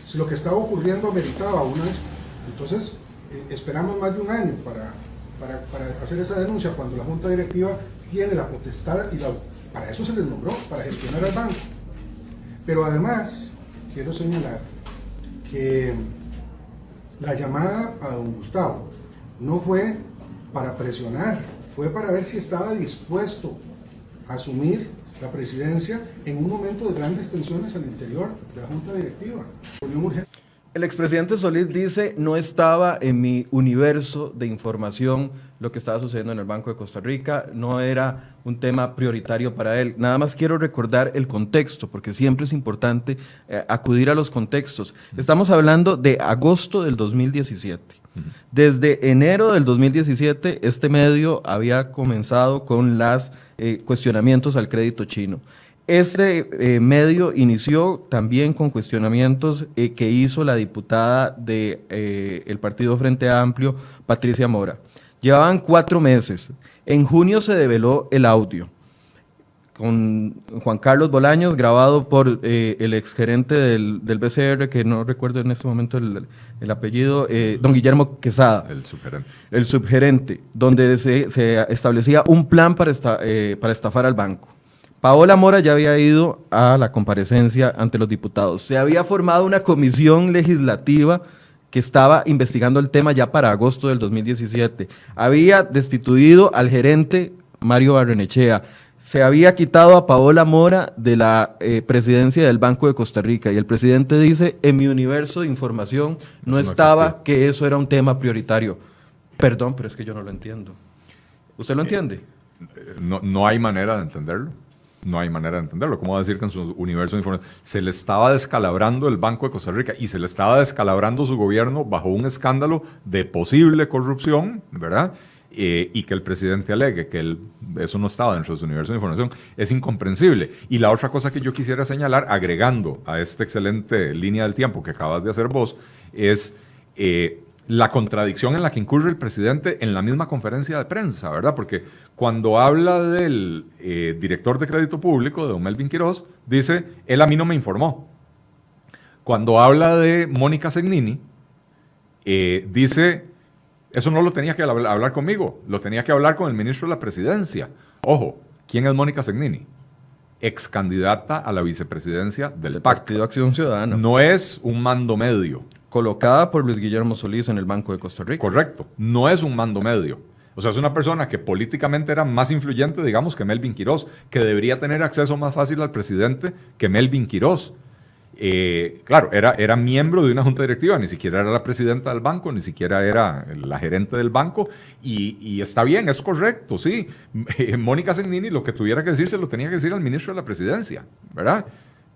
si lo que estaba ocurriendo meritaba una... Entonces, esperamos más de un año para hacer esa denuncia cuando la Junta Directiva tiene la potestad y para eso se les nombró, para gestionar al banco. Pero además, quiero señalar que la llamada a don Gustavo no fue para presionar, fue para ver si estaba dispuesto a asumir la presidencia en un momento de grandes tensiones al interior de la Junta Directiva. El expresidente Solís dice, no estaba en mi universo de información lo que estaba sucediendo en el Banco de Costa Rica, no era un tema prioritario para él. Nada más quiero recordar el contexto, porque siempre es importante acudir a los contextos. Estamos hablando de agosto del 2017. Desde enero del 2017, este medio había comenzado con los cuestionamientos al crédito chino. Este medio inició también con cuestionamientos que hizo la diputada del Partido Frente Amplio, Patricia Mora. Llevaban 4 meses. En junio se develó el audio con Juan Carlos Bolaños, grabado por el exgerente del BCR, que no recuerdo en este momento el apellido, don Guillermo Quesada. El subgerente, donde se establecía un plan para estafar al banco. Paola Mora ya había ido a la comparecencia ante los diputados. Se había formado una comisión legislativa que estaba investigando el tema ya para agosto del 2017. Había destituido al gerente Mario Barrenechea. se había quitado a Paola Mora de la presidencia del Banco de Costa Rica y el presidente dice, en mi universo de información no estaba existía. que eso era un tema prioritario. Perdón, pero es que yo no lo entiendo. ¿Usted lo entiende? No hay manera de entenderlo. No hay manera de entenderlo. ¿Cómo va a decir que en su universo de información se le estaba descalabrando el Banco de Costa Rica y se le estaba descalabrando su gobierno bajo un escándalo de posible corrupción, ¿verdad? Y que el presidente alegue que eso no estaba dentro de su universo de información, es incomprensible. Y la otra cosa que yo quisiera señalar, agregando a esta excelente línea del tiempo que acabas de hacer vos, es la contradicción en la que incurre el presidente en la misma conferencia de prensa, ¿verdad? Porque cuando habla del director de crédito público, de don Melvin Quiroz, dice, él a mí no me informó. Cuando habla de Mónica Segnini, dice, eso no lo tenía que hablar conmigo, lo tenía que hablar con el ministro de la presidencia. Ojo, ¿quién es Mónica Segnini? Ex candidata a la vicepresidencia del PAC. Partido Acción Ciudadana. No es un mando medio. Colocada por Luis Guillermo Solís en el Banco de Costa Rica. Correcto, no es un mando medio. O sea, es una persona que políticamente era más influyente, digamos, que Melvin Quiroz, que debería tener acceso más fácil al presidente que Melvin Quiroz. Claro, era miembro de una junta directiva, ni siquiera era la presidenta del banco, ni siquiera era la gerente del banco, y está bien, es correcto, sí. Mónica Segnini lo que tuviera que decir se lo tenía que decir al ministro de la presidencia, ¿verdad?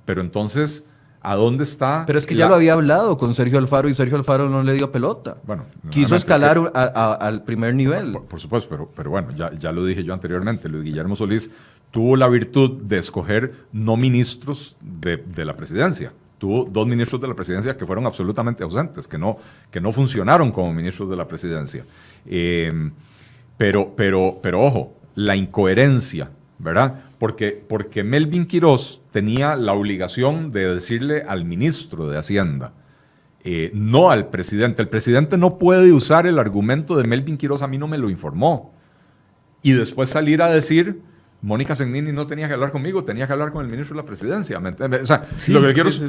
Pero entonces, ¿a dónde está? Pero es que ya lo había hablado con Sergio Alfaro y Sergio Alfaro no le dio pelota. Bueno, quiso escalar al primer nivel. Por supuesto, pero bueno, ya lo dije yo anteriormente, Luis Guillermo Solís tuvo la virtud de escoger no ministros de la presidencia. Tuvo 2 ministros de la presidencia que fueron absolutamente ausentes, que no funcionaron como ministros de la presidencia. Pero ojo, la incoherencia, ¿verdad? Porque Melvin Quiroz tenía la obligación de decirle al ministro de Hacienda, no al presidente. El presidente no puede usar el argumento de Melvin Quiroz, a mí no me lo informó. Y después salir a decir, Mónica Segnini no tenía que hablar conmigo, tenía que hablar con el ministro de la presidencia. O sea, sí, lo que quiero es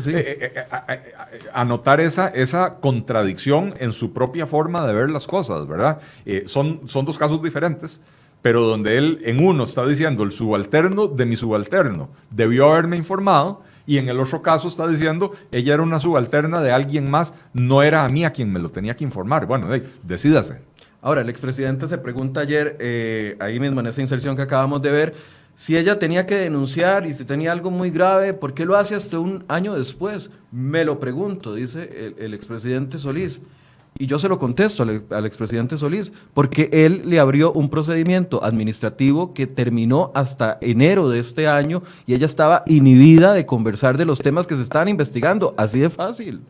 anotar esa contradicción en su propia forma de ver las cosas, ¿verdad? Son 2 casos diferentes, pero donde él en uno está diciendo el subalterno de mi subalterno debió haberme informado, y en el otro caso está diciendo ella era una subalterna de alguien más, no era a mí a quien me lo tenía que informar. Bueno, decídase. Ahora, el expresidente se pregunta ayer, ahí mismo en esa inserción que acabamos de ver, si ella tenía que denunciar y si tenía algo muy grave, ¿por qué lo hace hasta un año después? Me lo pregunto, dice el expresidente Solís. Y yo se lo contesto al expresidente Solís, porque él le abrió un procedimiento administrativo que terminó hasta enero de este año y ella estaba inhibida de conversar de los temas que se estaban investigando, así de fácil.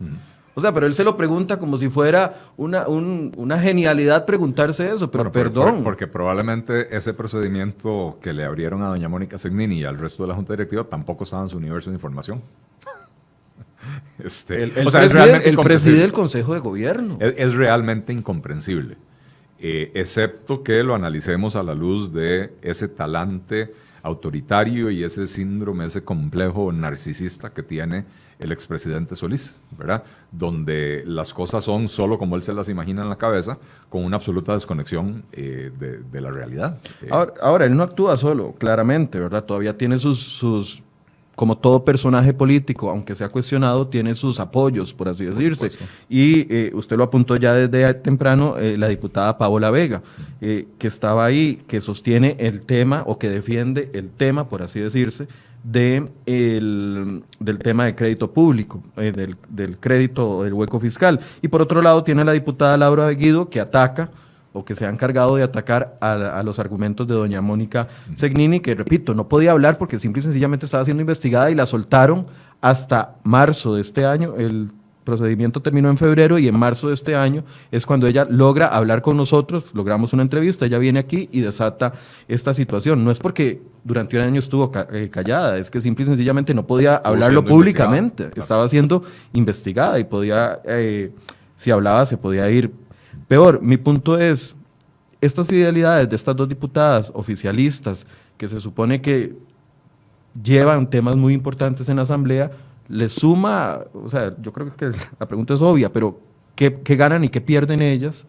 O sea, pero él se lo pregunta como si fuera una genialidad preguntarse eso, pero bueno, perdón. Porque probablemente ese procedimiento que le abrieron a doña Mónica Segnini y al resto de la Junta Directiva tampoco estaba en su universo de información. El preside el Consejo de Gobierno. Es realmente incomprensible, excepto que lo analicemos a la luz de ese talante autoritario y ese síndrome, ese complejo narcisista que tiene el expresidente Solís, ¿verdad? Donde las cosas son solo como él se las imagina en la cabeza, con una absoluta desconexión de la realidad. Ahora, él no actúa solo, claramente, ¿verdad? Todavía tiene sus como todo personaje político, aunque sea cuestionado, tiene sus apoyos, por así decirse. Y usted lo apuntó ya desde temprano, la diputada Paola Vega, que estaba ahí, que sostiene el tema, o que defiende el tema, por así decirse, del tema de crédito público, del crédito, del hueco fiscal. Y por otro lado tiene la diputada Laura Guido, que ataca, o que se ha encargado de atacar a los argumentos de doña Mónica Segnini, que repito, no podía hablar porque simple y sencillamente estaba siendo investigada y la soltaron hasta marzo de este año. El procedimiento terminó en febrero y en marzo de este año es cuando ella logra hablar con nosotros, logramos una entrevista, ella viene aquí y desata esta situación. No es porque durante un año estuvo callada, es que simple y sencillamente no podía hablarlo públicamente, estaba siendo investigada y podía, si hablaba se podía ir. Peor, mi punto es, estas fidelidades de estas 2 diputadas oficialistas que se supone que llevan temas muy importantes en la Asamblea, les suma, o sea, yo creo que la pregunta es obvia, pero ¿qué ganan y qué pierden ellas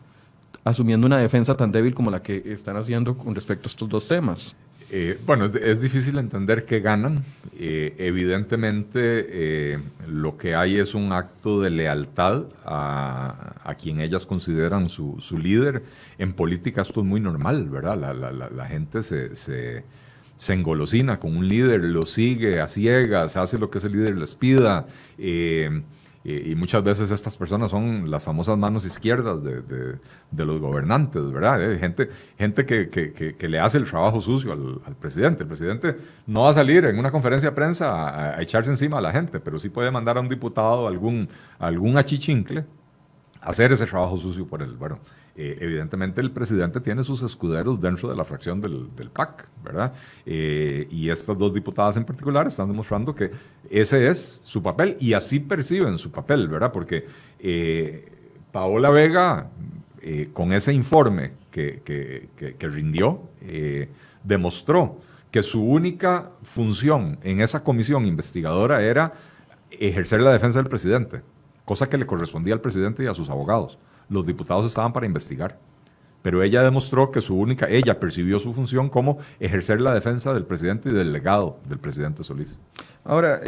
asumiendo una defensa tan débil como la que están haciendo con respecto a estos 2 temas? Bueno, es difícil entender qué ganan. Evidentemente, lo que hay es un acto de lealtad a quien ellas consideran su líder. En política esto es muy normal, ¿verdad? La gente se engolosina con un líder, lo sigue a ciegas, hace lo que ese líder les pida. Y muchas veces estas personas son las famosas manos izquierdas de los gobernantes, ¿verdad? Gente que le hace el trabajo sucio al presidente. El presidente no va a salir en una conferencia de prensa a echarse encima a la gente, pero sí puede mandar a un diputado algún achichincle a hacer ese trabajo sucio por él. Bueno, evidentemente el presidente tiene sus escuderos dentro de la fracción del PAC, ¿verdad? Y estas dos diputadas en particular están demostrando que ese es su papel y así perciben su papel, ¿verdad? Porque Paola Vega, con ese informe que rindió, demostró que su única función en esa comisión investigadora era ejercer la defensa del presidente, cosa que le correspondía al presidente y a sus abogados. Los diputados estaban para investigar, pero ella demostró que ella percibió su función como ejercer la defensa del presidente y del legado del presidente Solís. Ahora,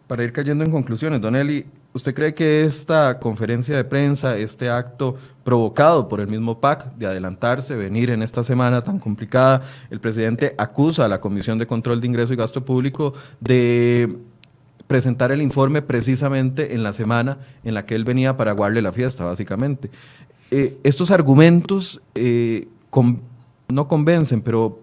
para ir cayendo en conclusiones, don Eli, ¿usted cree que esta conferencia de prensa, este acto provocado por el mismo PAC de adelantarse, venir en esta semana tan complicada, el presidente acusa a la Comisión de Control de Ingreso y Gasto Público de presentar el informe precisamente en la semana en la que él venía para aguarle la fiesta, básicamente? Estos argumentos no convencen, pero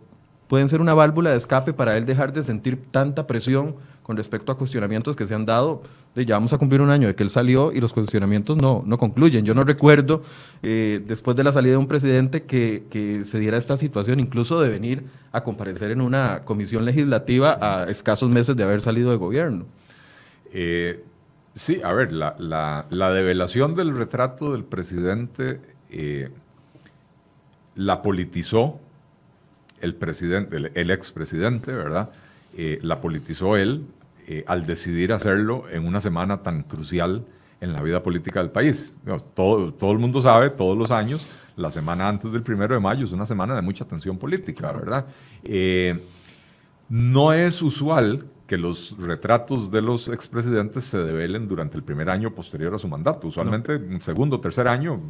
pueden ser una válvula de escape para él dejar de sentir tanta presión con respecto a cuestionamientos que se han dado. Ya vamos a cumplir un año de que él salió y los cuestionamientos no concluyen. Yo no recuerdo, después de la salida de un presidente, que se diera esta situación, incluso de venir a comparecer en una comisión legislativa a escasos meses de haber salido de gobierno. Sí, a ver, la develación del retrato del presidente la politizó el expresidente, ¿verdad? La politizó él al decidir hacerlo en una semana tan crucial en la vida política del país. Todo el mundo sabe, todos los años, la semana antes del 1 de mayo es una semana de mucha tensión política, ¿verdad? No es usual que los retratos de los expresidentes se develen durante el primer año posterior a su mandato. Usualmente, en segundo o tercer año,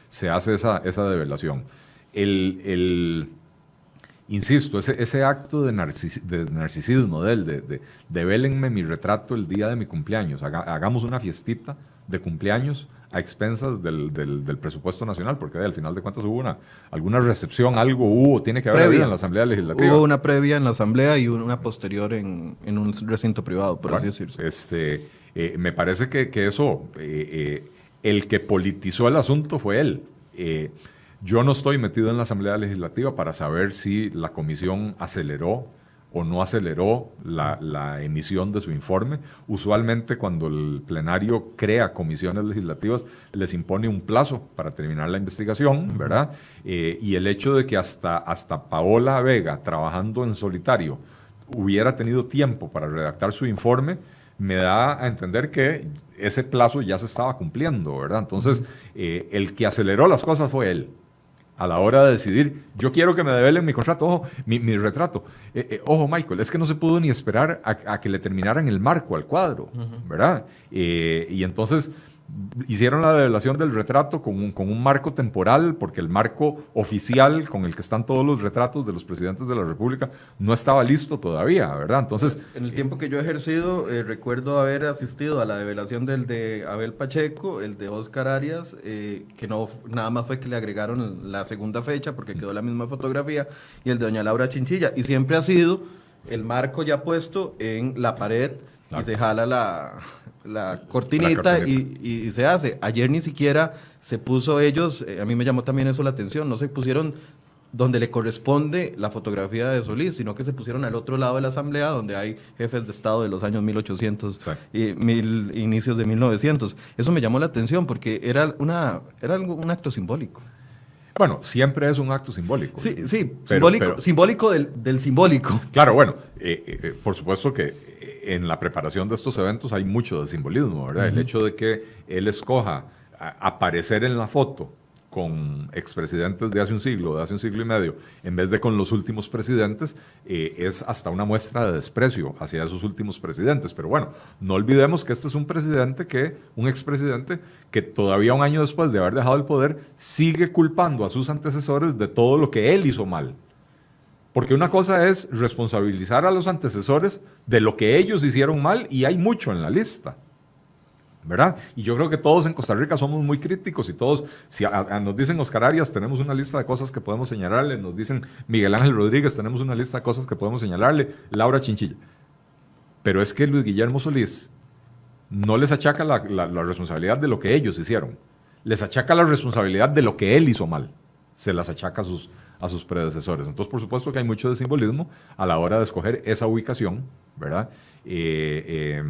se hace esa develación. Insisto, ese acto de narcisismo de él, de devélenme mi retrato el día de mi cumpleaños, hagamos una fiestita de cumpleaños a expensas del presupuesto nacional, porque al final de cuentas hubo alguna recepción, tiene que haber habido en la Asamblea Legislativa. Hubo una previa en la Asamblea y una posterior en un recinto privado, por así decirse. Me parece que eso, el que politizó el asunto fue él. Yo no estoy metido en la Asamblea Legislativa para saber si la comisión aceleró o no aceleró la emisión de su informe. Usualmente cuando el plenario crea comisiones legislativas les impone un plazo para terminar la investigación, ¿verdad? Y el hecho de que hasta Paola Vega, trabajando en solitario, hubiera tenido tiempo para redactar su informe, me da a entender que ese plazo ya se estaba cumpliendo, ¿verdad? Entonces, el que aceleró las cosas fue él. A la hora de decidir, yo quiero que me develen mi contrato, ojo, mi retrato. Ojo, Michael, es que no se pudo ni esperar a que le terminaran el marco al cuadro, ¿verdad? Y entonces hicieron la develación del retrato con un marco temporal, porque el marco oficial con el que están todos los retratos de los presidentes de la República no estaba listo todavía, ¿verdad? Entonces, en el tiempo que yo he ejercido, recuerdo haber asistido a la develación del de Abel Pacheco, el de Oscar Arias, que no nada más fue que le agregaron la segunda fecha porque quedó la misma fotografía, y el de doña Laura Chinchilla, y siempre ha sido el marco ya puesto en la pared. Claro. Y se jala la cortinita y se hace. Ayer ni siquiera se puso ellos, a mí me llamó también eso la atención, no se pusieron donde le corresponde la fotografía de Solís, sino que se pusieron al otro lado de la Asamblea, donde hay jefes de Estado de los años 1800 y inicios de 1900. Eso me llamó la atención porque era un acto simbólico. Bueno, siempre es un acto simbólico. Sí, simbólico del simbólico. Claro, bueno, por supuesto que en la preparación de estos eventos hay mucho de simbolismo, ¿verdad? El hecho de que él escoja aparecer en la foto con expresidentes de hace un siglo y medio, en vez de con los últimos presidentes, es hasta una muestra de desprecio hacia esos últimos presidentes. Pero bueno, no olvidemos que este es un expresidente que todavía un año después de haber dejado el poder, sigue culpando a sus antecesores de todo lo que él hizo mal. Porque una cosa es responsabilizar a los antecesores de lo que ellos hicieron mal, y hay mucho en la lista, ¿verdad? Y yo creo que todos en Costa Rica somos muy críticos, y todos, si nos dicen Oscar Arias, tenemos una lista de cosas que podemos señalarle, nos dicen Miguel Ángel Rodríguez, tenemos una lista de cosas que podemos señalarle, Laura Chinchilla. Pero es que Luis Guillermo Solís no les achaca la responsabilidad de lo que ellos hicieron, les achaca la responsabilidad de lo que él hizo mal, se las achaca a sus predecesores. Entonces, por supuesto que hay mucho de simbolismo a la hora de escoger esa ubicación, ¿verdad? Y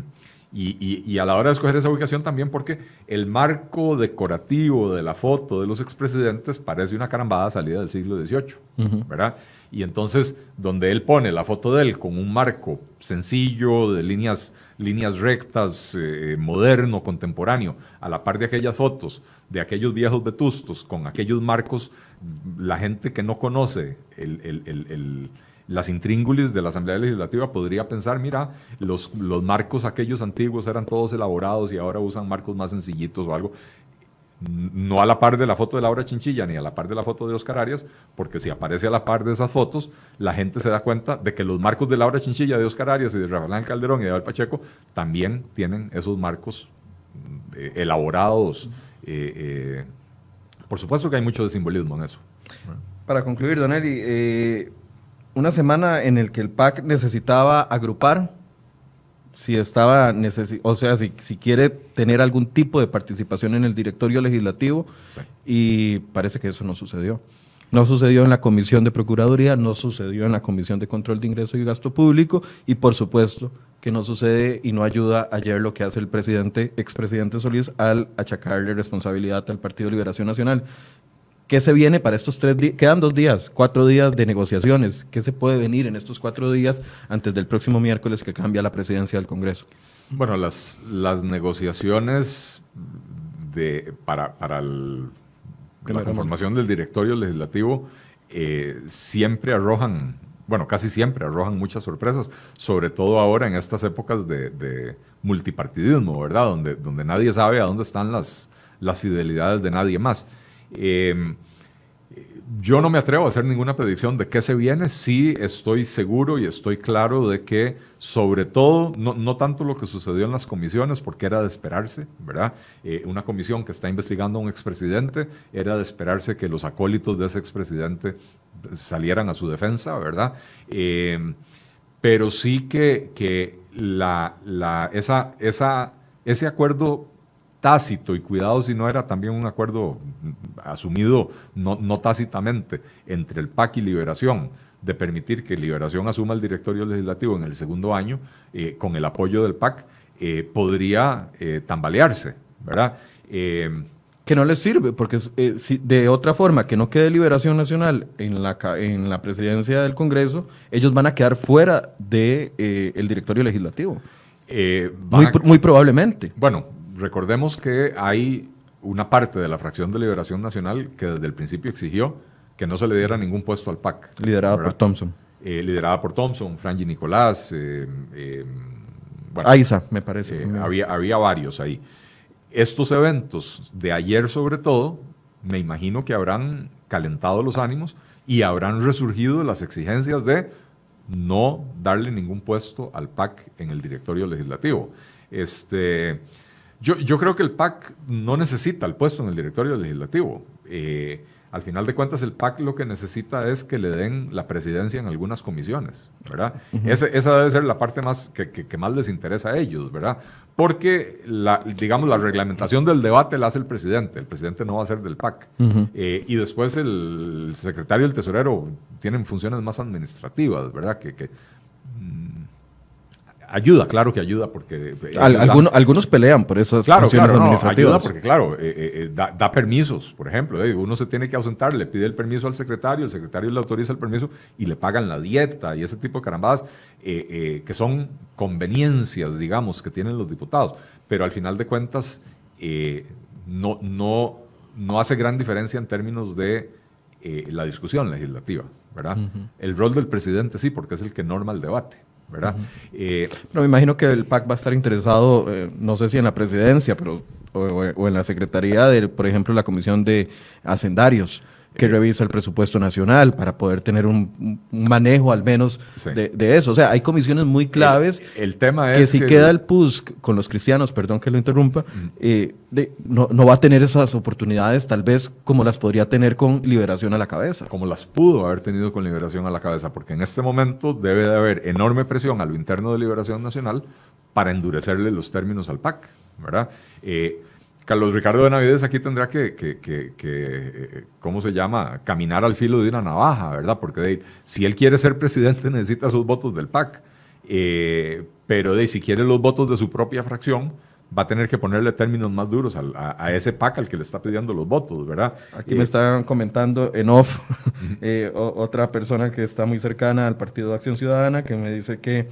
a la hora de escoger esa ubicación también, porque el marco decorativo de la foto de los expresidentes parece una carambada salida del siglo XVIII, ¿verdad? Y entonces, donde él pone la foto de él con un marco sencillo, de líneas rectas, moderno, contemporáneo, a la par de aquellas fotos, de aquellos viejos vetustos, con aquellos marcos, la gente que no conoce las intríngulis de la Asamblea Legislativa podría pensar, mira, los marcos aquellos antiguos eran todos elaborados y ahora usan marcos más sencillitos o algo. No a la par de la foto de Laura Chinchilla ni a la par de la foto de Oscar Arias, porque si aparece a la par de esas fotos, la gente se da cuenta de que los marcos de Laura Chinchilla, de Oscar Arias y de Rafael Ángel Calderón y de Abel Pacheco también tienen esos marcos elaborados. Por supuesto que hay mucho de simbolismo en eso. Para concluir, Don Eli, una semana en el que el PAC necesitaba agrupar, si quiere tener algún tipo de participación en el directorio legislativo, sí. Y parece que eso no sucedió. No sucedió en la Comisión de Procuraduría, no sucedió en la Comisión de Control de Ingreso y Gasto Público, y por supuesto que no sucede y no ayuda ayer lo que hace el expresidente Solís al achacarle responsabilidad al Partido Liberación Nacional. ¿Qué se viene para estos 3 días? Quedan 4 días de negociaciones. ¿Qué se puede venir en estos 4 días antes del próximo miércoles que cambia la presidencia del Congreso? Bueno, las negociaciones para la conformación del directorio legislativo siempre casi siempre arrojan muchas sorpresas, sobre todo ahora en estas épocas de multipartidismo, ¿verdad? Donde nadie sabe a dónde están las fidelidades de nadie más. Yo no me atrevo a hacer ninguna predicción de qué se viene. Sí estoy seguro y estoy claro de que, sobre todo, no tanto lo que sucedió en las comisiones, porque era de esperarse, ¿verdad? Una comisión que está investigando a un expresidente, era de esperarse que los acólitos de ese expresidente salieran a su defensa, ¿verdad? Pero sí que ese acuerdo tácito, y cuidado si no era también un acuerdo asumido no tácitamente entre el PAC y Liberación, de permitir que Liberación asuma el directorio legislativo en el segundo año, con el apoyo del PAC, podría tambalearse, ¿verdad? Que no les sirve, porque de otra forma, que no quede Liberación Nacional en la presidencia del Congreso, ellos van a quedar fuera del directorio legislativo. Muy probablemente. Bueno, recordemos que hay una parte de la fracción de Liberación Nacional que desde el principio exigió que no se le diera ningún puesto al PAC. Liderada por Thompson. Liderada por Thompson, Franji Nicolás. Aiza, me parece. Había varios ahí. Estos eventos de ayer, sobre todo, me imagino que habrán calentado los ánimos y habrán resurgido las exigencias de no darle ningún puesto al PAC en el directorio legislativo. Yo creo que el PAC no necesita el puesto en el directorio legislativo. Al final de cuentas, el PAC lo que necesita es que le den la presidencia en algunas comisiones, ¿verdad? Uh-huh. Esa debe ser la parte más que más les interesa a ellos, ¿verdad? Porque, la reglamentación del debate la hace el presidente no va a ser del PAC. Uh-huh. Y después el secretario y el tesorero tienen funciones más administrativas, ¿verdad? Ayuda, claro que ayuda, porque... Algunos pelean por esas funciones administrativas. Ayuda porque, claro, da permisos, por ejemplo. Uno se tiene que ausentar, le pide el permiso al secretario, el secretario le autoriza el permiso y le pagan la dieta y ese tipo de carambadas que son conveniencias, digamos, que tienen los diputados. Pero al final de cuentas, no no hace gran diferencia en términos de la discusión legislativa, ¿verdad? El rol del presidente sí, porque es el que norma el debate, ¿verdad? Pero me imagino que el PAC va a estar interesado, no sé si en la presidencia, pero o en la secretaría de, por ejemplo, la Comisión de Hacendarios, que revisa el presupuesto nacional para poder tener un manejo al menos Sí. de eso. O sea, hay comisiones muy claves El tema que es si queda el PUSC con los cristianos, perdón que lo interrumpa, no va a tener esas oportunidades tal vez como las podría tener con Liberación a la cabeza. como las pudo haber tenido con Liberación a la cabeza, porque en este momento debe de haber enorme presión a lo interno de Liberación Nacional para endurecerle los términos al PAC, ¿verdad? Carlos Ricardo Benavides aquí tendrá que ¿cómo se llama? Caminar al filo de una navaja, ¿verdad? Porque si él quiere ser presidente necesita sus votos del PAC, pero si quiere los votos de su propia fracción, va a tener que ponerle términos más duros a ese PAC al que le está pidiendo los votos, ¿verdad? Aquí me están comentando en off otra persona que está muy cercana al Partido de Acción Ciudadana que me dice que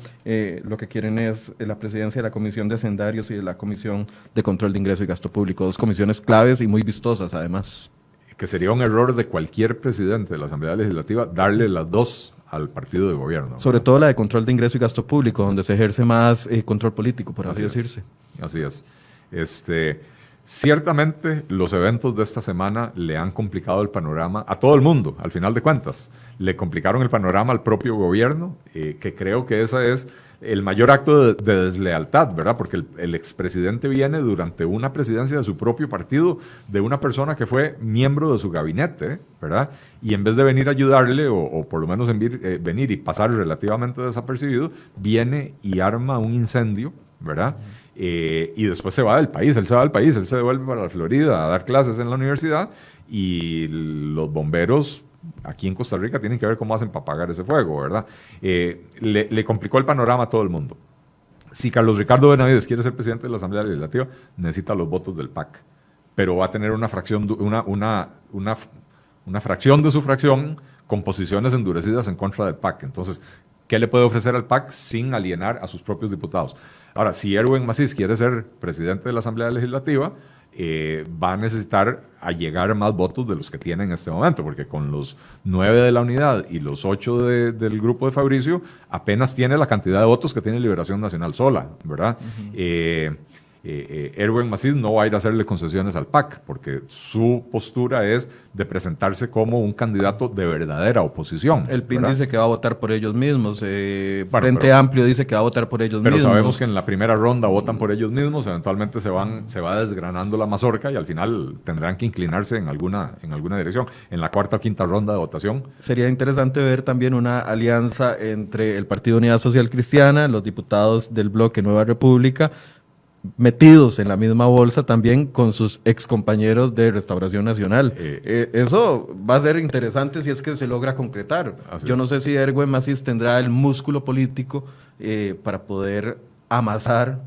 lo que quieren es la presidencia de la Comisión de Hacendarios y de la Comisión de Control de Ingreso y Gasto Público. Dos comisiones claves y muy vistosas además. Que sería un error de cualquier presidente de la Asamblea Legislativa darle las dos al partido de gobierno. Sobre todo la de Control de Ingreso y Gasto Público, donde se ejerce más control político, por así decirse. Así es. Ciertamente los eventos de esta semana le han complicado el panorama a todo el mundo, al final de cuentas. Le complicaron el panorama al propio gobierno, que creo que ese es el mayor acto de deslealtad, ¿verdad? Porque el expresidente viene durante una presidencia de su propio partido, de una persona que fue miembro de su gabinete, ¿verdad? Y en vez de venir a ayudarle, o por lo menos venir y pasar relativamente desapercibido, viene y arma un incendio, ¿verdad? Y después se va del país, él se va del país, él se devuelve para la Florida a dar clases en la universidad y los bomberos aquí en Costa Rica tienen que ver cómo hacen para apagar ese fuego, ¿verdad? Le complicó el panorama a todo el mundo. Si Carlos Ricardo Benavides quiere ser presidente de la Asamblea Legislativa, necesita los votos del PAC, pero va a tener una fracción de su fracción con posiciones endurecidas en contra del PAC. Entonces, ¿qué le puede ofrecer al PAC sin alienar a sus propios diputados? Ahora, si Erwin Macís quiere ser presidente de la Asamblea Legislativa, va a necesitar allegar más votos de los que tiene en este momento, porque con los 9 de la unidad y los 8 del grupo de Fabricio, apenas tiene la cantidad de votos que tiene Liberación Nacional sola, ¿verdad? Erwin Macís no va a ir a hacerle concesiones al PAC, porque su postura es de presentarse como un candidato de verdadera oposición. El PIN ¿verdad? dice que va a votar por ellos mismos, Frente Amplio dice que va a votar por ellos mismos. Pero sabemos que en la primera ronda votan por ellos mismos, eventualmente se va desgranando la mazorca y al final tendrán que inclinarse en alguna dirección. En la cuarta o quinta ronda de votación. Sería interesante ver también una alianza entre el Partido Unidad Social Cristiana, los diputados del bloque Nueva República, metidos en la misma bolsa también con sus excompañeros de Restauración Nacional. Eso va a ser interesante si es que se logra concretar. Yo no sé si Erwin Macís tendrá el músculo político para poder amasar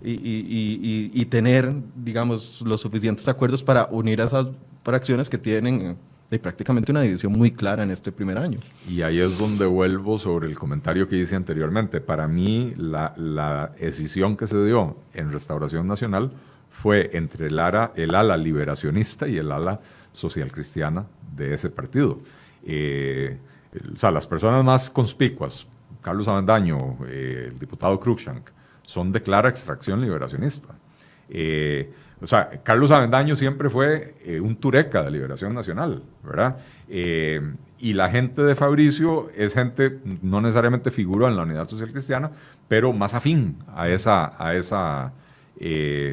y tener, digamos, los suficientes acuerdos para unir a esas fracciones que tienen prácticamente una división muy clara en este primer año. Y ahí es donde vuelvo sobre el comentario que hice anteriormente. Para mí, la decisión que se dio en Restauración Nacional fue entre el ala liberacionista y el ala social cristiana de ese partido. O sea, las personas más conspicuas, Carlos Avendaño, el diputado Cruikshank, son de clara extracción liberacionista. O sea, Carlos Avendaño siempre fue un tureca de Liberación Nacional, ¿verdad? Y la gente de Fabricio es gente, no necesariamente figura en la Unidad Social Cristiana, pero más afín a esa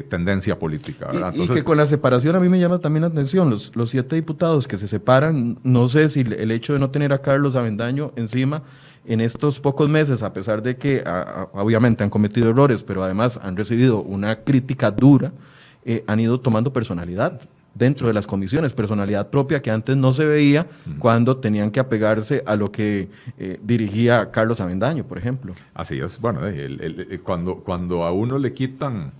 tendencia política, ¿verdad? Entonces, y que con la separación a mí me llama también la atención, los 7 diputados que se separan, no sé si el hecho de no tener a Carlos Avendaño encima en estos pocos meses, a pesar de que obviamente han cometido errores, pero además han recibido una crítica dura, han ido tomando personalidad dentro de las comisiones, personalidad propia que antes no se veía cuando tenían que apegarse a lo que dirigía Carlos Avendaño, por ejemplo. Así es. Bueno, cuando a uno le quitan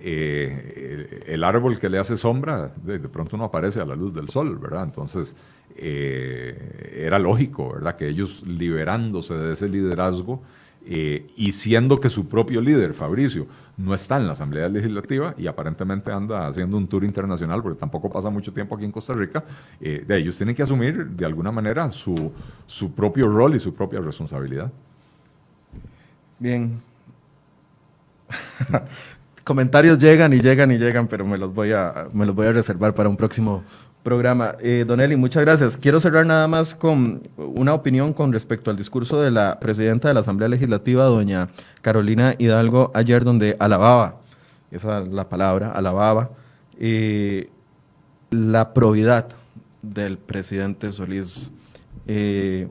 el árbol que le hace sombra, de pronto uno aparece a la luz del sol, ¿verdad? Entonces, era lógico, ¿verdad? Que ellos liberándose de ese liderazgo, y siendo que su propio líder, Fabricio, no está en la Asamblea Legislativa y aparentemente anda haciendo un tour internacional, porque tampoco pasa mucho tiempo aquí en Costa Rica, de ellos tienen que asumir de alguna manera su propio rol y su propia responsabilidad. Bien. Comentarios llegan y llegan y llegan, pero me los voy a reservar para un próximo programa. Don Eli, muchas gracias. Quiero cerrar nada más con una opinión con respecto al discurso de la presidenta de la Asamblea Legislativa, doña Carolina Hidalgo, ayer, donde alababa, esa es la palabra, alababa la probidad del presidente Solís.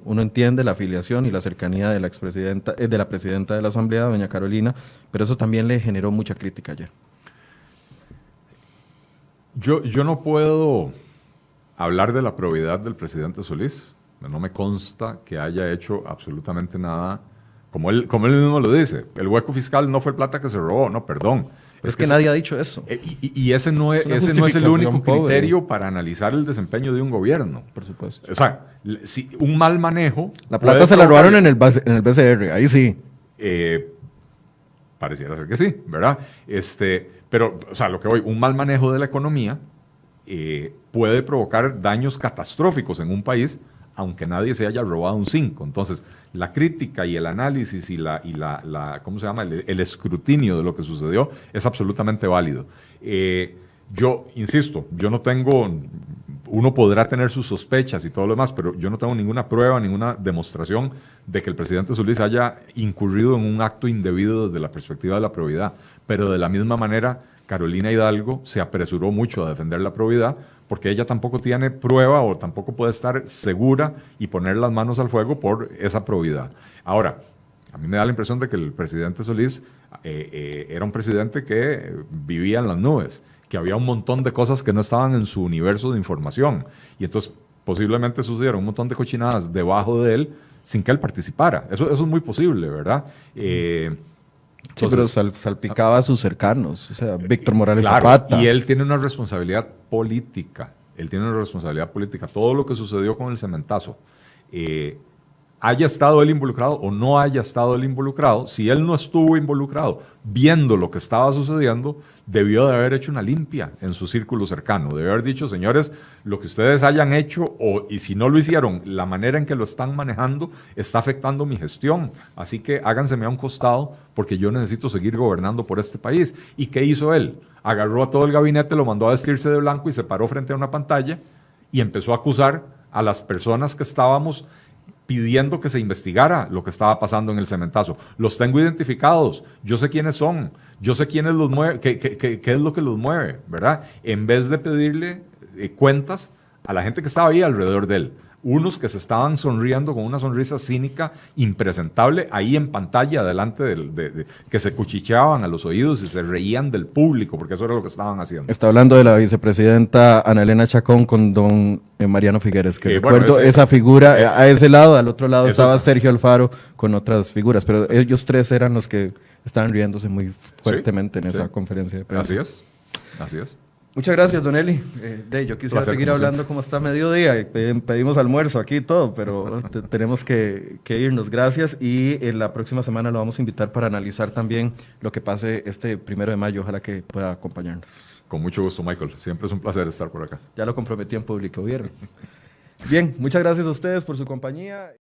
Uno entiende la afiliación y la cercanía de la expresidenta, de la presidenta de la Asamblea, doña Carolina, pero eso también le generó mucha crítica ayer. Yo no puedo hablar de la probidad del presidente Solís. No me consta que haya hecho absolutamente nada, como él mismo lo dice. El hueco fiscal no fue plata que se robó, no, perdón. Es que nadie ha dicho eso. Y ese no es el único criterio para analizar el desempeño de un gobierno. Por supuesto. O sea, si un mal manejo... La plata se la robaron en el BCR, ahí sí. Pareciera ser que sí, ¿verdad? Pero, o sea, lo que voy, un mal manejo de la economía puede provocar daños catastróficos en un país, aunque nadie se haya robado un 5. Entonces, la crítica y el análisis y ¿cómo se llama? El escrutinio de lo que sucedió es absolutamente válido. Yo, insisto, yo no tengo, uno podrá tener sus sospechas y todo lo demás, pero yo no tengo ninguna prueba, ninguna demostración de que el presidente Solís haya incurrido en un acto indebido desde la perspectiva de la probidad. Pero de la misma manera, Carolina Hidalgo se apresuró mucho a defender la probidad porque ella tampoco tiene prueba o tampoco puede estar segura y poner las manos al fuego por esa probidad. Ahora, a mí me da la impresión de que el presidente Solís era un presidente que vivía en las nubes, que había un montón de cosas que no estaban en su universo de información y entonces posiblemente sucedieron un montón de cochinadas debajo de él sin que él participara. Eso es muy posible, ¿verdad? Sí, pero salpicaba a sus cercanos, o sea, Víctor Morales claro, Zapata. Y él tiene una responsabilidad política. Todo lo que sucedió con el cementazo, haya estado él involucrado o no haya estado él involucrado, si él no estuvo involucrado viendo lo que estaba sucediendo, debió de haber hecho una limpia en su círculo cercano, debe haber dicho, señores, lo que ustedes hayan hecho, y si no lo hicieron, la manera en que lo están manejando está afectando mi gestión, así que háganseme a un costado porque yo necesito seguir gobernando por este país. ¿Y qué hizo él? Agarró a todo el gabinete, lo mandó a vestirse de blanco y se paró frente a una pantalla y empezó a acusar a las personas que estábamos pidiendo que se investigara lo que estaba pasando en el cementazo. Los tengo identificados, yo sé quiénes son, yo sé quiénes los mueve, qué es lo que los mueve, ¿verdad? En vez de pedirle cuentas a la gente que estaba ahí alrededor de él. Unos que se estaban sonriendo con una sonrisa cínica impresentable ahí en pantalla delante que se cuchicheaban a los oídos y se reían del público, porque eso era lo que estaban haciendo. Está hablando de la vicepresidenta Ana Elena Chacón con don Mariano Figueres, que recuerdo bueno, esa figura, a ese lado, al otro lado estaba Sergio Alfaro con otras figuras, pero ellos tres eran los que estaban riéndose muy fuertemente en esa conferencia de prensa. Así es. Muchas gracias, don Eli. Yo quisiera seguir hablando como está mediodía. Pedimos almuerzo aquí y todo, pero tenemos que irnos. Gracias. Y en la próxima semana lo vamos a invitar para analizar también lo que pase este 1 de mayo. Ojalá que pueda acompañarnos. Con mucho gusto, Michael. Siempre es un placer estar por acá. Ya lo comprometí en público, ¿vieron? Bien, muchas gracias a ustedes por su compañía.